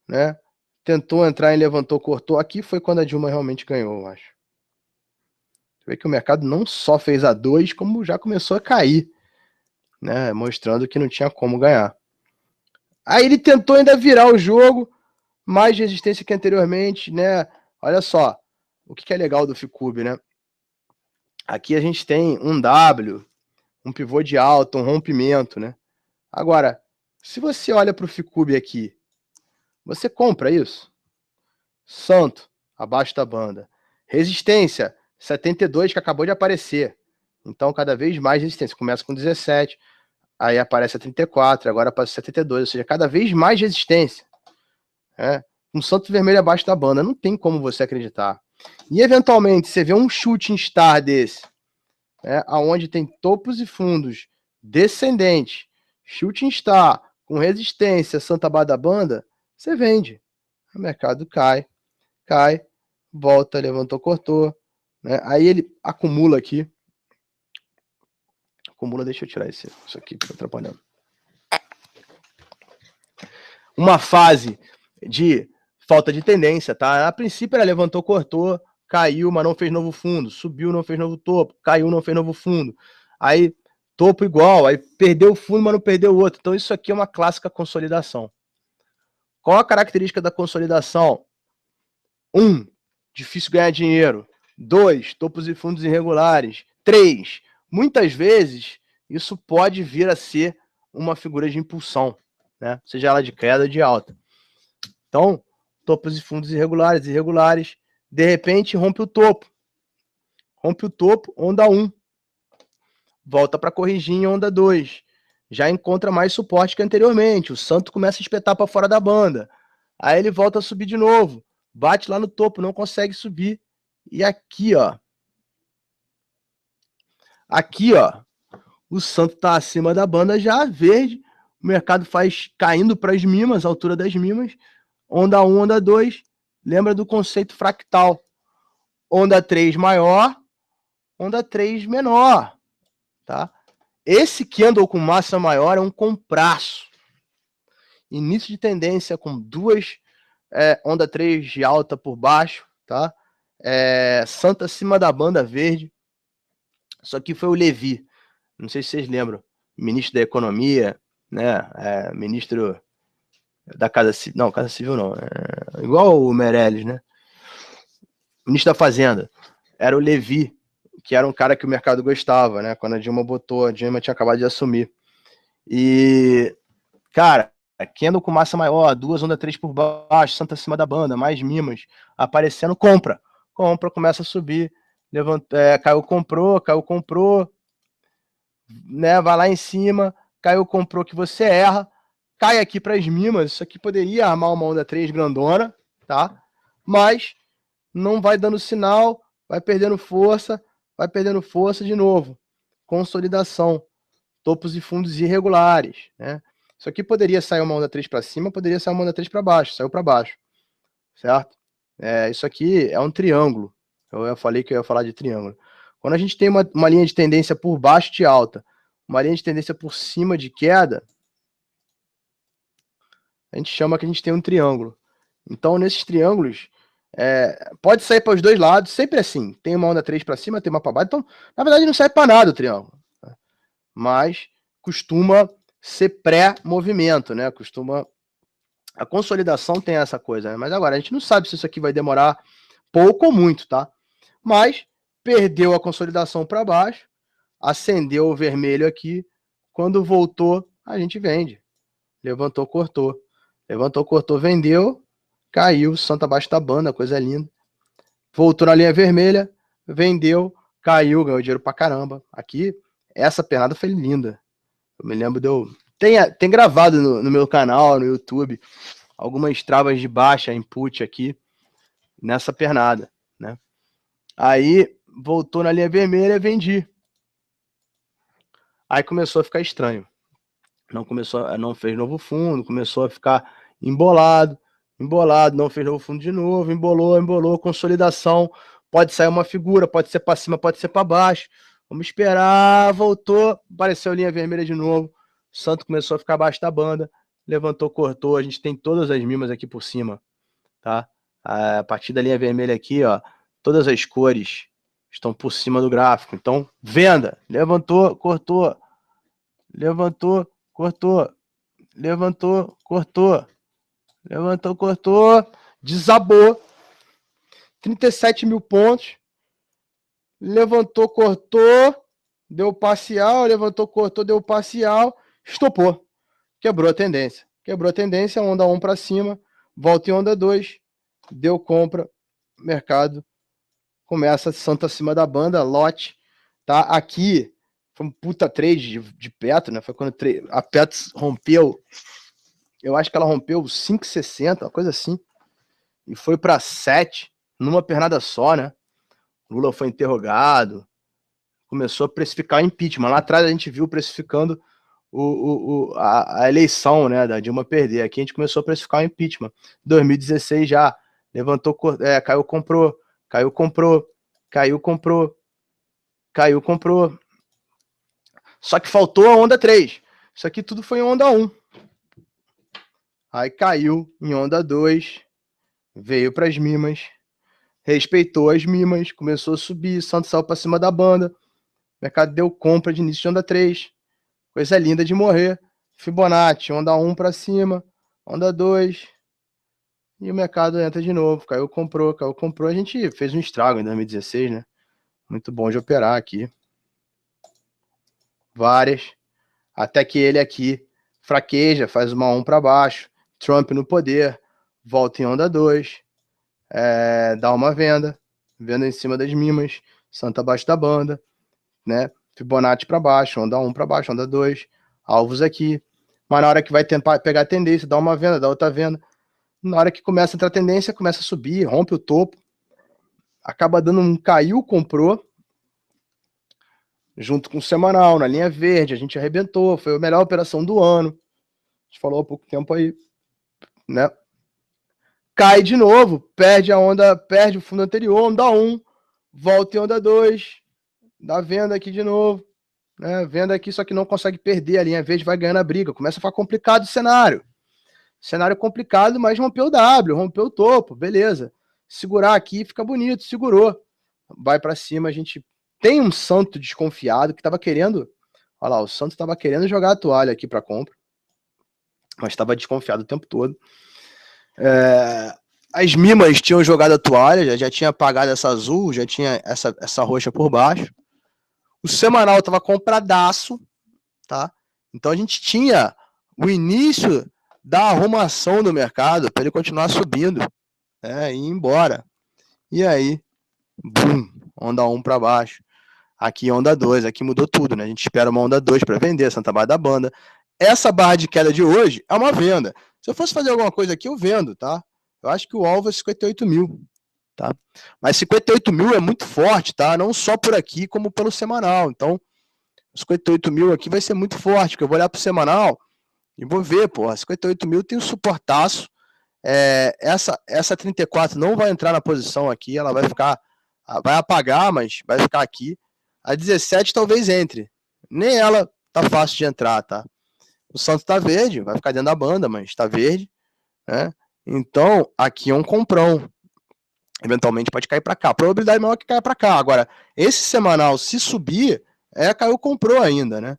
né? Tentou entrar e levantou, cortou. Aqui foi quando a Dilma realmente ganhou, eu acho. Você vê que o mercado não só fez a 2, como já começou a cair, né? Mostrando que não tinha como ganhar. Aí ele tentou ainda virar o jogo, mais resistência que anteriormente, né? Olha só, o que é legal do Ficube, né? Aqui a gente tem um W, um pivô de alta, um rompimento, né? Agora, se você olha para o Ficube aqui, você compra isso? Santo, abaixo da banda. Resistência, 72, que acabou de aparecer. Então, cada vez mais resistência. Começa com 17, aí aparece a 34, agora passa a 72, ou seja, cada vez mais resistência. Um santo vermelho abaixo da banda. Não tem como você acreditar. E, eventualmente, você vê um shooting star desse, aonde tem topos e fundos descendentes, shooting star com resistência, Santa Bada Banda, você vende. O mercado cai, volta, levantou, cortou, né? Aí ele acumula aqui. Acumula, deixa eu tirar isso aqui que tá atrapalhando. Uma fase de falta de tendência, tá? A princípio ela levantou, cortou, caiu, mas não fez novo fundo, subiu, não fez novo topo, caiu, não fez novo fundo. Aí topo igual, aí perdeu o fundo, mas não perdeu o outro. Então isso aqui é uma clássica consolidação. Qual a característica da consolidação? 1, difícil ganhar dinheiro. 2, topos e fundos irregulares. 3, muitas vezes isso pode vir a ser uma figura de impulsão, né? Seja ela de queda ou de alta. Então, topos e fundos irregulares, de repente rompe o topo. Rompe o topo, onda 1. Volta para corrigir em onda 2. Já encontra mais suporte que anteriormente. O santo começa a espetar para fora da banda. Aí ele volta a subir de novo. Bate lá no topo, não consegue subir. E aqui, ó. Aqui, ó. O santo tá acima da banda já, verde. O mercado faz caindo para as mimas, a altura das mimas. Onda 1, onda 2. Lembra do conceito fractal. Onda 3 maior, onda 3 menor. Tá? Esse candle com massa maior é um compraço. Início de tendência com duas onda 3 de alta por baixo, tá? Santo acima da banda verde. Isso aqui foi o Levi. Não sei se vocês lembram. Ministro da Economia, né? Ministro da Casa Civil. Não, Casa Civil não. Igual o Meirelles, né? Ministro da Fazenda. Era o Levi, que era um cara que o mercado gostava, né? Quando a Dilma botou, a Dilma tinha acabado de assumir. E, cara, candle com massa maior, duas onda 3 por baixo, Santa acima da banda, mais mimas, aparecendo, compra, começa a subir, caiu, comprou, né? Vai lá em cima, caiu, comprou, que você erra, cai aqui para as mimas, isso aqui poderia armar uma onda 3 grandona, tá? Mas não vai dando sinal, vai perdendo força de novo. Consolidação, topos e fundos irregulares, né? Isso aqui poderia sair uma onda 3 para cima, poderia sair uma onda 3 para baixo, saiu para baixo, certo? Isso aqui é um triângulo. Eu falei que eu ia falar de triângulo. Quando a gente tem uma linha de tendência por baixo de alta, uma linha de tendência por cima de queda, a gente chama que a gente tem um triângulo. Então, nesses triângulos, pode sair para os dois lados, sempre assim. Tem uma onda 3 para cima, tem uma para baixo. Então, na verdade, não serve para nada o triângulo. Né? Mas costuma ser pré-movimento, né? A consolidação tem essa coisa, né? Mas agora, a gente não sabe se isso aqui vai demorar pouco ou muito, tá? Mas perdeu a consolidação para baixo, acendeu o vermelho aqui, quando voltou, a gente vende. Levantou, cortou. Levantou, cortou, vendeu, caiu, santo abaixo da banda, coisa linda. Voltou na linha vermelha, vendeu, caiu, ganhou dinheiro pra caramba. Aqui, essa pernada foi linda. Eu me lembro tem gravado no meu canal, no YouTube, algumas travas de baixa input aqui, nessa pernada, né? Aí, voltou na linha vermelha, vendi. Aí começou a ficar estranho. Não fez novo fundo, começou a ficar embolado, não fez novo fundo de novo, embolou, consolidação, pode sair uma figura, pode ser para cima, pode ser para baixo, vamos esperar, voltou, apareceu linha vermelha de novo, o santo começou a ficar abaixo da banda, levantou, cortou, a gente tem todas as mimas aqui por cima, tá? A partir da linha vermelha aqui, ó, todas as cores estão por cima do gráfico, então, venda, levantou, cortou, levantou, cortou, levantou, cortou, levantou, cortou, desabou, 37 mil pontos, levantou, cortou, deu parcial, levantou, cortou, deu parcial, estopou, quebrou a tendência, onda 1 para cima, volta em onda 2, deu compra, mercado começa santo acima da banda, lote, tá? Aqui foi um puta trade de Petro, né? Foi quando a Petro rompeu, eu acho que ela rompeu 5,60, uma coisa assim, e foi para 7 numa pernada só, né? Lula foi interrogado, começou a precificar o impeachment. Lá atrás a gente viu precificando a eleição, né, da Dilma perder. Aqui a gente começou a precificar o impeachment. 2016 já levantou, caiu, comprou, caiu, comprou, caiu, comprou, caiu, comprou. Só que faltou a onda 3. Isso aqui tudo foi em onda 1. Aí caiu em onda 2, veio para as mimas, respeitou as mimas, começou a subir, santo saiu para cima da banda, o mercado deu compra de início de onda 3, coisa linda de morrer, Fibonacci, onda 1 para cima, onda 2, e o mercado entra de novo, caiu, comprou, a gente fez um estrago em 2016, né? Muito bom de operar aqui. Várias, até que ele aqui fraqueja, faz uma 1 para baixo, Trump no poder, volta em onda 2, dá uma venda em cima das mimas, santo abaixo da banda, né? Fibonacci para baixo, onda 1 para baixo, onda 2, alvos aqui. Mas na hora que vai tentar pegar a tendência, dá uma venda, dá outra venda. Na hora que começa a entrar a tendência, começa a subir, rompe o topo, acaba dando um caiu, comprou, junto com o semanal, na linha verde, a gente arrebentou, foi a melhor operação do ano. A gente falou há pouco tempo aí, né? Cai de novo, perde a onda, perde o fundo anterior, onda 1, volta em onda 2, dá venda aqui de novo, né? Venda aqui, só que não consegue perder, a linha verde vai ganhando a briga, começa a ficar complicado o cenário. Cenário complicado, mas rompeu o W, rompeu o topo, beleza. Segurar aqui fica bonito, segurou. Vai para cima, a gente tem um santo desconfiado que estava querendo, olha lá, o santo estava querendo jogar a toalha aqui para compra, mas estava desconfiado o tempo todo. As mimas tinham jogado a toalha, já tinha apagado essa azul, já tinha essa roxa por baixo. O semanal estava compradaço, tá? Então a gente tinha o início da arrumação do mercado para ele continuar subindo, né, e ir embora. E aí, bum, onda 1 para baixo. Aqui onda 2, aqui mudou tudo, né? A gente espera uma onda 2 para vender, Santa Barra da Banda. Essa barra de queda de hoje é uma venda. Se eu fosse fazer alguma coisa aqui, eu vendo, tá? Eu acho que o alvo é 58 mil, tá? Mas 58 mil é muito forte, tá? Não só por aqui, como pelo semanal. Então, 58 mil aqui vai ser muito forte, porque eu vou olhar pro semanal e vou ver, porra, 58 mil tem um suportaço. Essa 34 não vai entrar na posição aqui, ela vai ficar, vai apagar, mas vai ficar aqui. A 17 talvez entre. Nem ela tá fácil de entrar, tá? O Santos tá verde, vai ficar dentro da banda, mas tá verde, né? Então, aqui é um comprão. Eventualmente pode cair para cá. A probabilidade maior é que caia para cá. Agora, esse semanal, se subir, caiu, comprou ainda, né?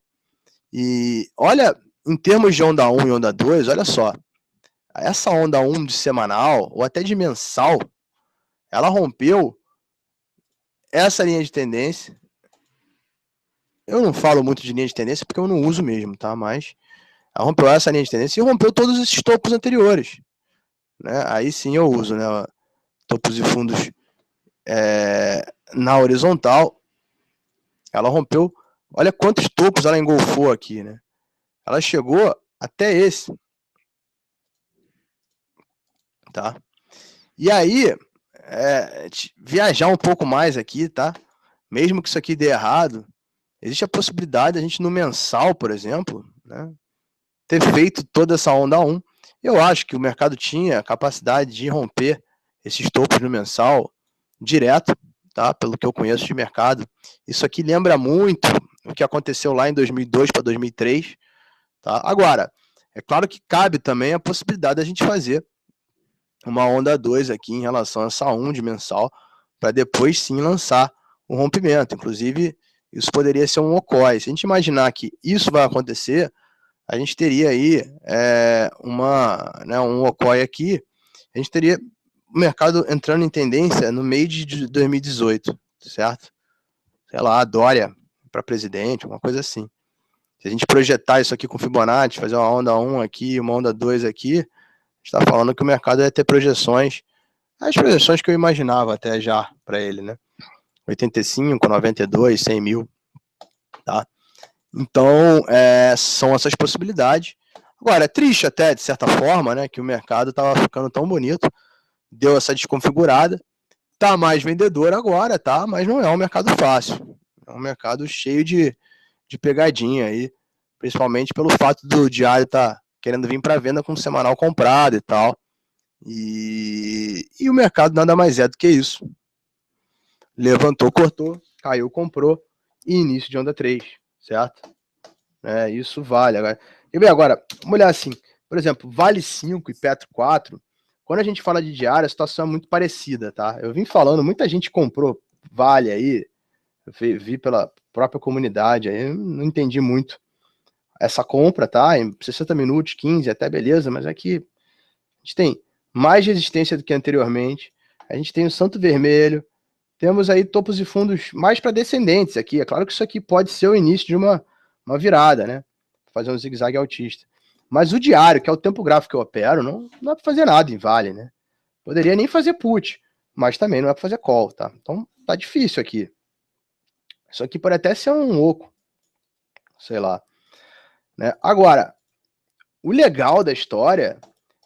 E olha, em termos de onda 1 e onda 2, olha só. Essa onda 1 de semanal, ou até de mensal, ela rompeu essa linha de tendência. Eu não falo muito de linha de tendência porque eu não uso mesmo, tá? Mas ela rompeu essa linha de tendência e rompeu todos esses topos anteriores, né? Aí sim eu uso, né? Topos e fundos na horizontal. Ela rompeu. Olha quantos topos ela engolfou aqui, né? Ela chegou até esse, tá? E aí, viajar um pouco mais aqui, tá? Mesmo que isso aqui dê errado, existe a possibilidade de a gente no mensal, por exemplo, né, ter feito toda essa onda 1. Eu acho que o mercado tinha a capacidade de romper esses topos no mensal direto, tá? Pelo que eu conheço de mercado. Isso aqui lembra muito o que aconteceu lá em 2002 para 2003, tá? Agora, é claro que cabe também a possibilidade da gente fazer uma onda 2 aqui em relação a essa 1 de mensal, para depois sim lançar o rompimento. Inclusive, isso poderia ser um OCOI. Se a gente imaginar que isso vai acontecer, a gente teria aí um OCOI aqui, a gente teria o mercado entrando em tendência no meio de 2018, certo? Sei lá, Dória para presidente, uma coisa assim. Se a gente projetar isso aqui com Fibonacci, fazer uma onda 1 aqui, uma onda 2 aqui, está falando que o mercado vai ter projeções, as projeções que eu imaginava até já para ele, né? 85, 92, 100 mil, tá? Então, são essas possibilidades. Agora, é triste até, de certa forma, né, que o mercado estava ficando tão bonito, deu essa desconfigurada, tá mais vendedor agora, tá? Mas não é um mercado fácil. É um mercado cheio de pegadinha aí, principalmente pelo fato do diário estar querendo vir para venda com o semanal comprado e tal. E o mercado nada mais é do que isso. Levantou, cortou, caiu, comprou, e início de onda 3, certo? Isso vale. Agora, vamos olhar assim, por exemplo, Vale 5 e Petro 4, quando a gente fala de diário, a situação é muito parecida, tá? Eu vim falando, muita gente comprou Vale aí, eu vi pela própria comunidade, aí eu não entendi muito essa compra, tá? Em 60 minutos, 15, até beleza, mas aqui a gente tem mais resistência do que anteriormente, a gente tem o Santo Vermelho, temos aí topos e fundos mais para descendentes aqui. É claro que isso aqui pode ser o início de uma virada, né? Fazer um zigue-zague altista. Mas o diário, que é o tempo gráfico que eu opero, não dá para fazer nada em Vale, né? Poderia nem fazer put, mas também não é para fazer call, tá? Então tá difícil aqui. Isso aqui pode até ser um oco, sei lá. Né? Agora, o legal da história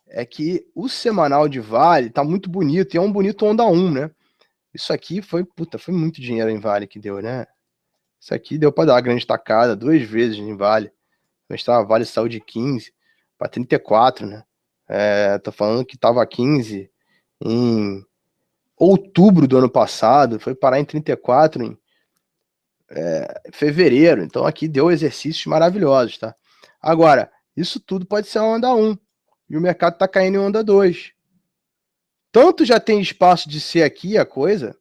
é que o semanal de Vale tá muito bonito, e é um bonito onda 1, né? Isso aqui foi muito dinheiro em Vale que deu, né? Isso aqui deu para dar uma grande tacada 2 vezes em Vale. Vale saiu de 15 para 34, né? Tô falando que tava 15 em outubro do ano passado, foi parar em 34 em fevereiro. Então aqui deu exercícios maravilhosos, tá? Agora, isso tudo pode ser uma onda 1 e o mercado tá caindo em onda 2. Tanto já tem espaço de ser aqui a coisa,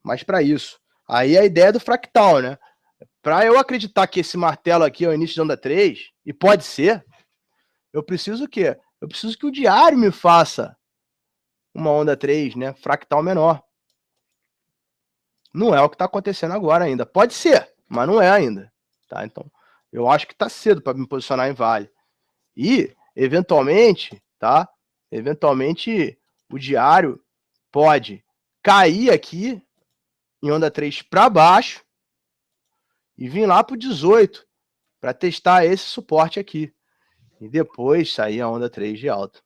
mas para isso. Aí a ideia do fractal, né? Para eu acreditar que esse martelo aqui é o início de onda 3, e pode ser, eu preciso o quê? Eu preciso que o diário me faça uma onda 3, né? Fractal menor. Não é o que está acontecendo agora ainda. Pode ser, mas não é ainda. Tá? Então, eu acho que está cedo para me posicionar em Vale. E, eventualmente, tá? Eventualmente, o diário pode cair aqui em onda 3 para baixo e vir lá para o 18 para testar esse suporte aqui. E depois sair a onda 3 de alta.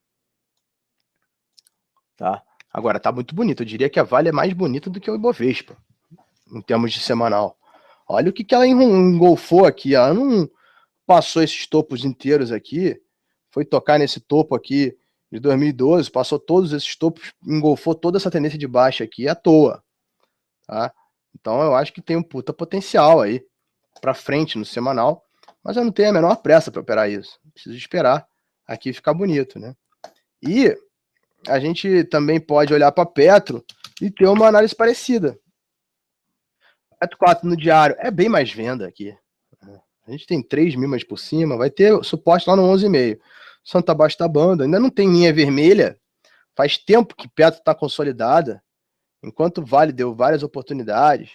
Tá? Agora, tá muito bonito. Eu diria que a Vale é mais bonita do que o Ibovespa, em termos de semanal. Olha o que ela engolfou aqui. Ela não passou esses topos inteiros aqui, foi tocar nesse topo aqui de 2012, passou todos esses topos, engolfou toda essa tendência de baixa aqui à toa. Tá? Então eu acho que tem um puta potencial aí para frente no semanal, mas eu não tenho a menor pressa para operar isso. Preciso esperar aqui ficar bonito, né? E a gente também pode olhar para Petro e ter uma análise parecida. Petro 4 no diário é bem mais venda aqui. A gente tem 3 mil mais por cima, vai ter suporte lá no 11,5. Santa abaixo da banda, ainda não tem linha vermelha. Faz tempo que Petro está consolidada, enquanto Vale deu várias oportunidades.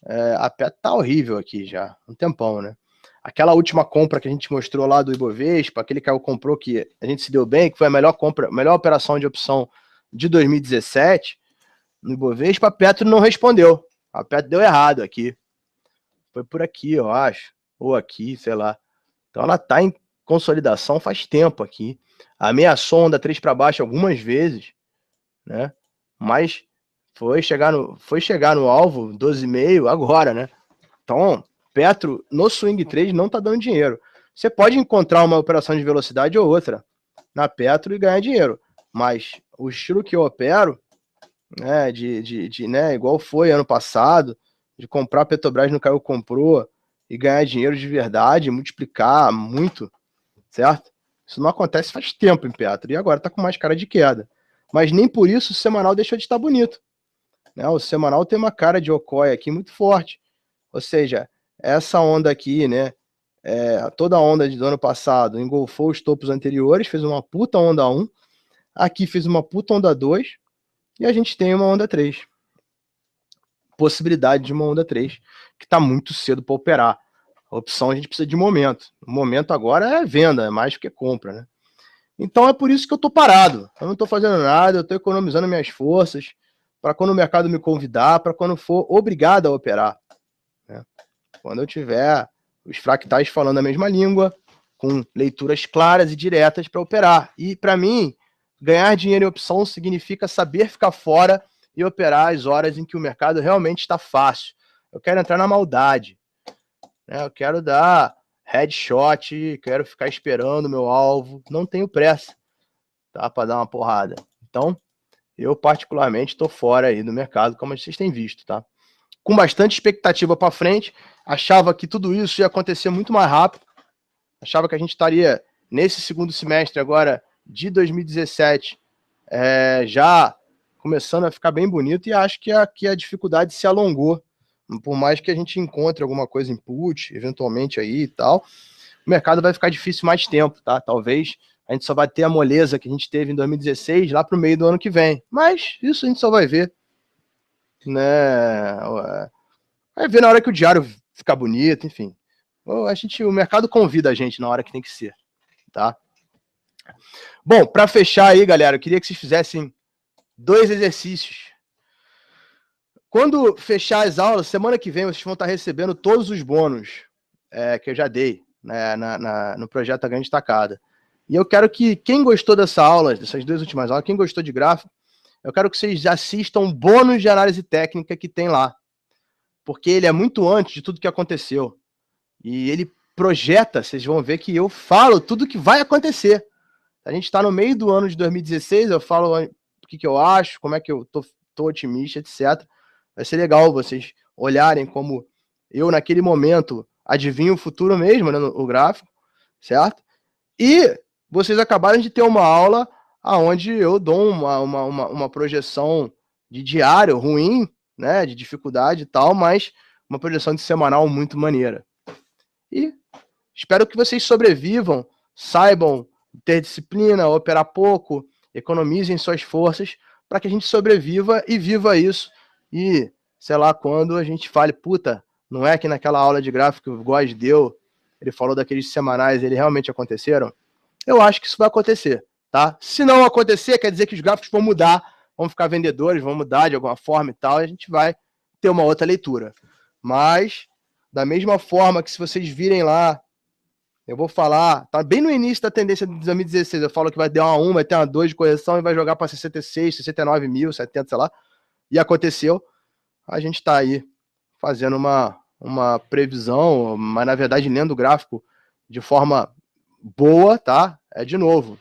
A Petro tá horrível aqui já, um tempão, né? Aquela última compra que a gente mostrou lá do Ibovespa, aquele que comprou que a gente se deu bem, que foi a melhor compra, melhor operação de opção de 2017, no Ibovespa, a Petro não respondeu. A Petro deu errado aqui. Foi por aqui, eu acho. Ou aqui, sei lá. Então ela tá em consolidação faz tempo aqui. Ameaçou onda 3 para baixo algumas vezes, né? Mas foi chegar no alvo 12,5 agora, né? Então, Petro no swing trade não tá dando dinheiro. Você pode encontrar uma operação de velocidade ou outra na Petro e ganhar dinheiro, mas o estilo que eu opero, né, né, igual foi ano passado, de comprar Petrobras no caiu comprou e ganhar dinheiro de verdade, multiplicar muito, certo? Isso não acontece faz tempo em Petro e agora tá com mais cara de queda. Mas nem por isso o semanal deixou de estar bonito, né? O semanal tem uma cara de Okoi aqui muito forte. Ou seja, essa onda aqui, né? Toda a onda do ano passado engolfou os topos anteriores, fez uma puta onda 1. Aqui fez uma puta onda 2. E a gente tem uma onda 3. Possibilidade de uma onda 3, que está muito cedo para operar. A opção a gente precisa de momento. O momento agora é venda, é mais do que compra, né? Então é por isso que eu estou parado. Eu não estou fazendo nada, eu estou economizando minhas forças para quando o mercado me convidar, para quando for obrigado a operar, né? Quando eu tiver os fractais falando a mesma língua, com leituras claras e diretas para operar. E para mim, ganhar dinheiro em opção significa saber ficar fora e operar as horas em que o mercado realmente está fácil. Eu quero entrar na maldade, né? Eu quero dar headshot, quero ficar esperando o meu alvo. Não tenho pressa, tá? Para dar uma porrada. Então, eu particularmente estou fora aí do mercado, como vocês têm visto, tá? Com bastante expectativa para frente, achava que tudo isso ia acontecer muito mais rápido, achava que a gente estaria nesse segundo semestre agora de 2017 já começando a ficar bem bonito, e acho que a dificuldade se alongou, por mais que a gente encontre alguma coisa em put, eventualmente aí e tal, o mercado vai ficar difícil mais tempo, tá? Talvez a gente só vai ter a moleza que a gente teve em 2016 lá para o meio do ano que vem, mas isso a gente só vai ver, né? Vai ver na hora que o diário ficar bonito, enfim. O mercado convida a gente na hora que tem que ser, tá? Bom, para fechar aí, galera, eu queria que vocês fizessem 2 exercícios. Quando fechar as aulas, semana que vem vocês vão estar recebendo todos os bônus que eu já dei, né, no projeto A Grande Tacada. E eu quero que quem gostou dessa aula, dessas 2 últimas aulas, quem gostou de gráfico, eu quero que vocês assistam o bônus de análise técnica que tem lá. Porque ele é muito antes de tudo que aconteceu. E ele projeta, vocês vão ver que eu falo tudo que vai acontecer. A gente está no meio do ano de 2016, eu falo o que eu acho, como é que eu tô otimista, etc. Vai ser legal vocês olharem como eu, naquele momento, adivinho o futuro mesmo, né, no gráfico, certo? E vocês acabaram de ter uma aula onde eu dou uma projeção de diário ruim, né, de dificuldade e tal, mas uma projeção de semanal muito maneira. E espero que vocês sobrevivam, saibam ter disciplina, operar pouco, economizem suas forças para que a gente sobreviva e viva isso. E, sei lá, quando a gente fale, puta, não é que naquela aula de gráfico o Góes deu, ele falou daqueles semanais, eles realmente aconteceram? Eu acho que isso vai acontecer, tá? Se não acontecer, quer dizer que os gráficos vão mudar, vão ficar vendedores, vão mudar de alguma forma e tal, e a gente vai ter uma outra leitura. Mas, da mesma forma que se vocês virem lá, eu vou falar, tá bem no início da tendência de 2016, eu falo que vai dar uma 1, vai ter uma 2 de correção e vai jogar para 66, 69 mil, 70, sei lá, e aconteceu. A gente tá aí fazendo uma previsão, mas na verdade lendo o gráfico de forma boa, tá? De novo,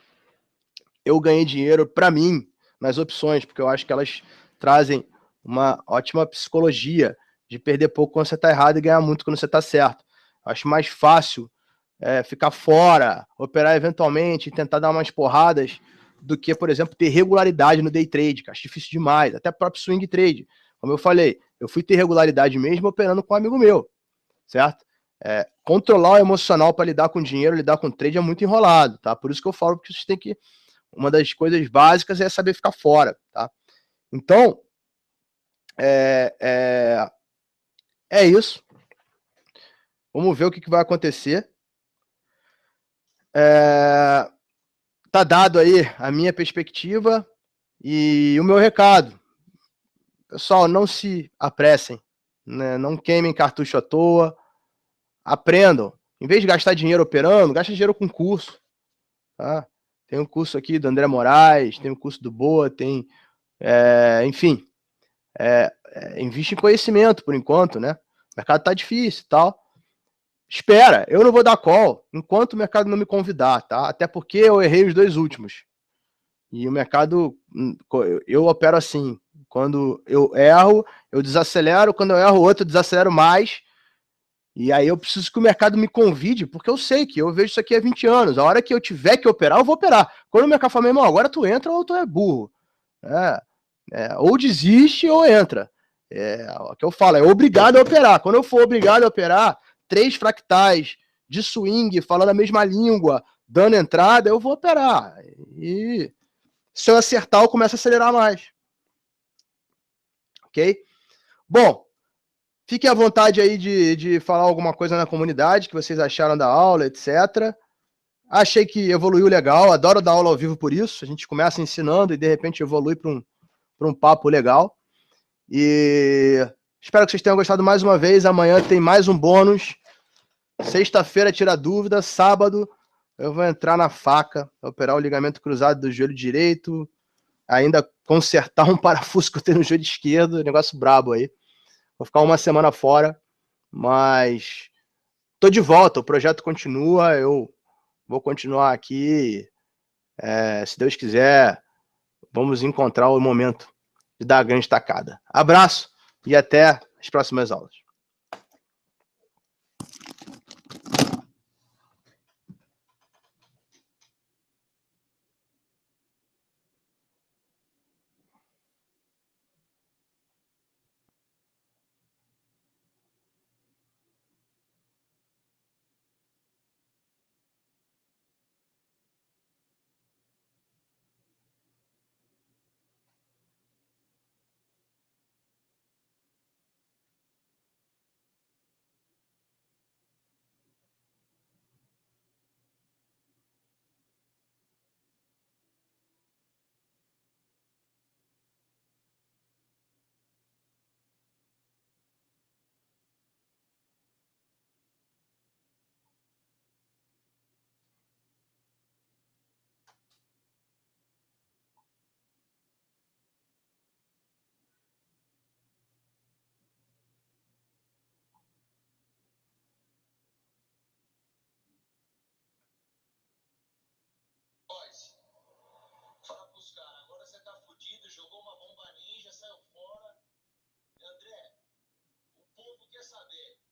eu ganhei dinheiro para mim nas opções, porque eu acho que elas trazem uma ótima psicologia de perder pouco quando você está errado e ganhar muito quando você está certo. Eu acho mais fácil ficar fora, operar eventualmente, tentar dar umas porradas, do que, por exemplo, ter regularidade no day trade, que acho difícil demais, até próprio swing trade. Como eu falei, eu fui ter regularidade mesmo operando com um amigo meu, certo? Controlar o emocional para lidar com dinheiro, lidar com trade é muito enrolado, tá? Por isso que eu falo que vocês têm que... Uma das coisas básicas é saber ficar fora, tá? Então, é isso. Vamos ver o que vai acontecer. Tá dado aí a minha perspectiva e o meu recado. Pessoal, não se apressem, né? Não queimem cartucho à toa. Aprendam. Em vez de gastar dinheiro operando, gasta dinheiro com curso. Tá? Tem um curso aqui do André Moraes, tem um curso do Boa, tem. Enfim, investe em conhecimento por enquanto, né? O mercado tá difícil e tal. Espera, eu não vou dar call enquanto o mercado não me convidar, tá? Até porque eu errei os dois últimos. E o mercado, eu opero assim. Quando eu erro, eu desacelero. Quando eu erro outro, eu desacelero mais. E aí eu preciso que o mercado me convide, porque eu sei que eu vejo isso aqui há 20 anos. A hora que eu tiver que operar, eu vou operar. Quando o mercado fala, meu irmão, agora tu entra ou tu é burro. Ou desiste ou entra. O que eu falo, é obrigado a operar. Quando eu for obrigado a operar, 3 fractais de swing, falando a mesma língua, dando entrada, eu vou operar. E se eu acertar, eu começo a acelerar mais. Ok? Bom, fiquem à vontade aí de falar alguma coisa na comunidade que vocês acharam da aula, etc. Achei que evoluiu legal, adoro dar aula ao vivo por isso. A gente começa ensinando e de repente evolui para um papo legal. E espero que vocês tenham gostado mais uma vez. Amanhã tem mais um bônus. Sexta-feira tira dúvida. Sábado eu vou entrar na faca, operar o ligamento cruzado do joelho direito, ainda consertar um parafuso que eu tenho no joelho esquerdo. Negócio brabo aí. Vou ficar uma semana fora, mas tô de volta. O projeto continua. Eu vou continuar aqui. Se Deus quiser, vamos encontrar o momento de dar a grande tacada. Abraço e até as próximas aulas. Fala pros caras, agora você tá fudido, jogou uma bomba ninja, saiu fora. André, o povo quer saber.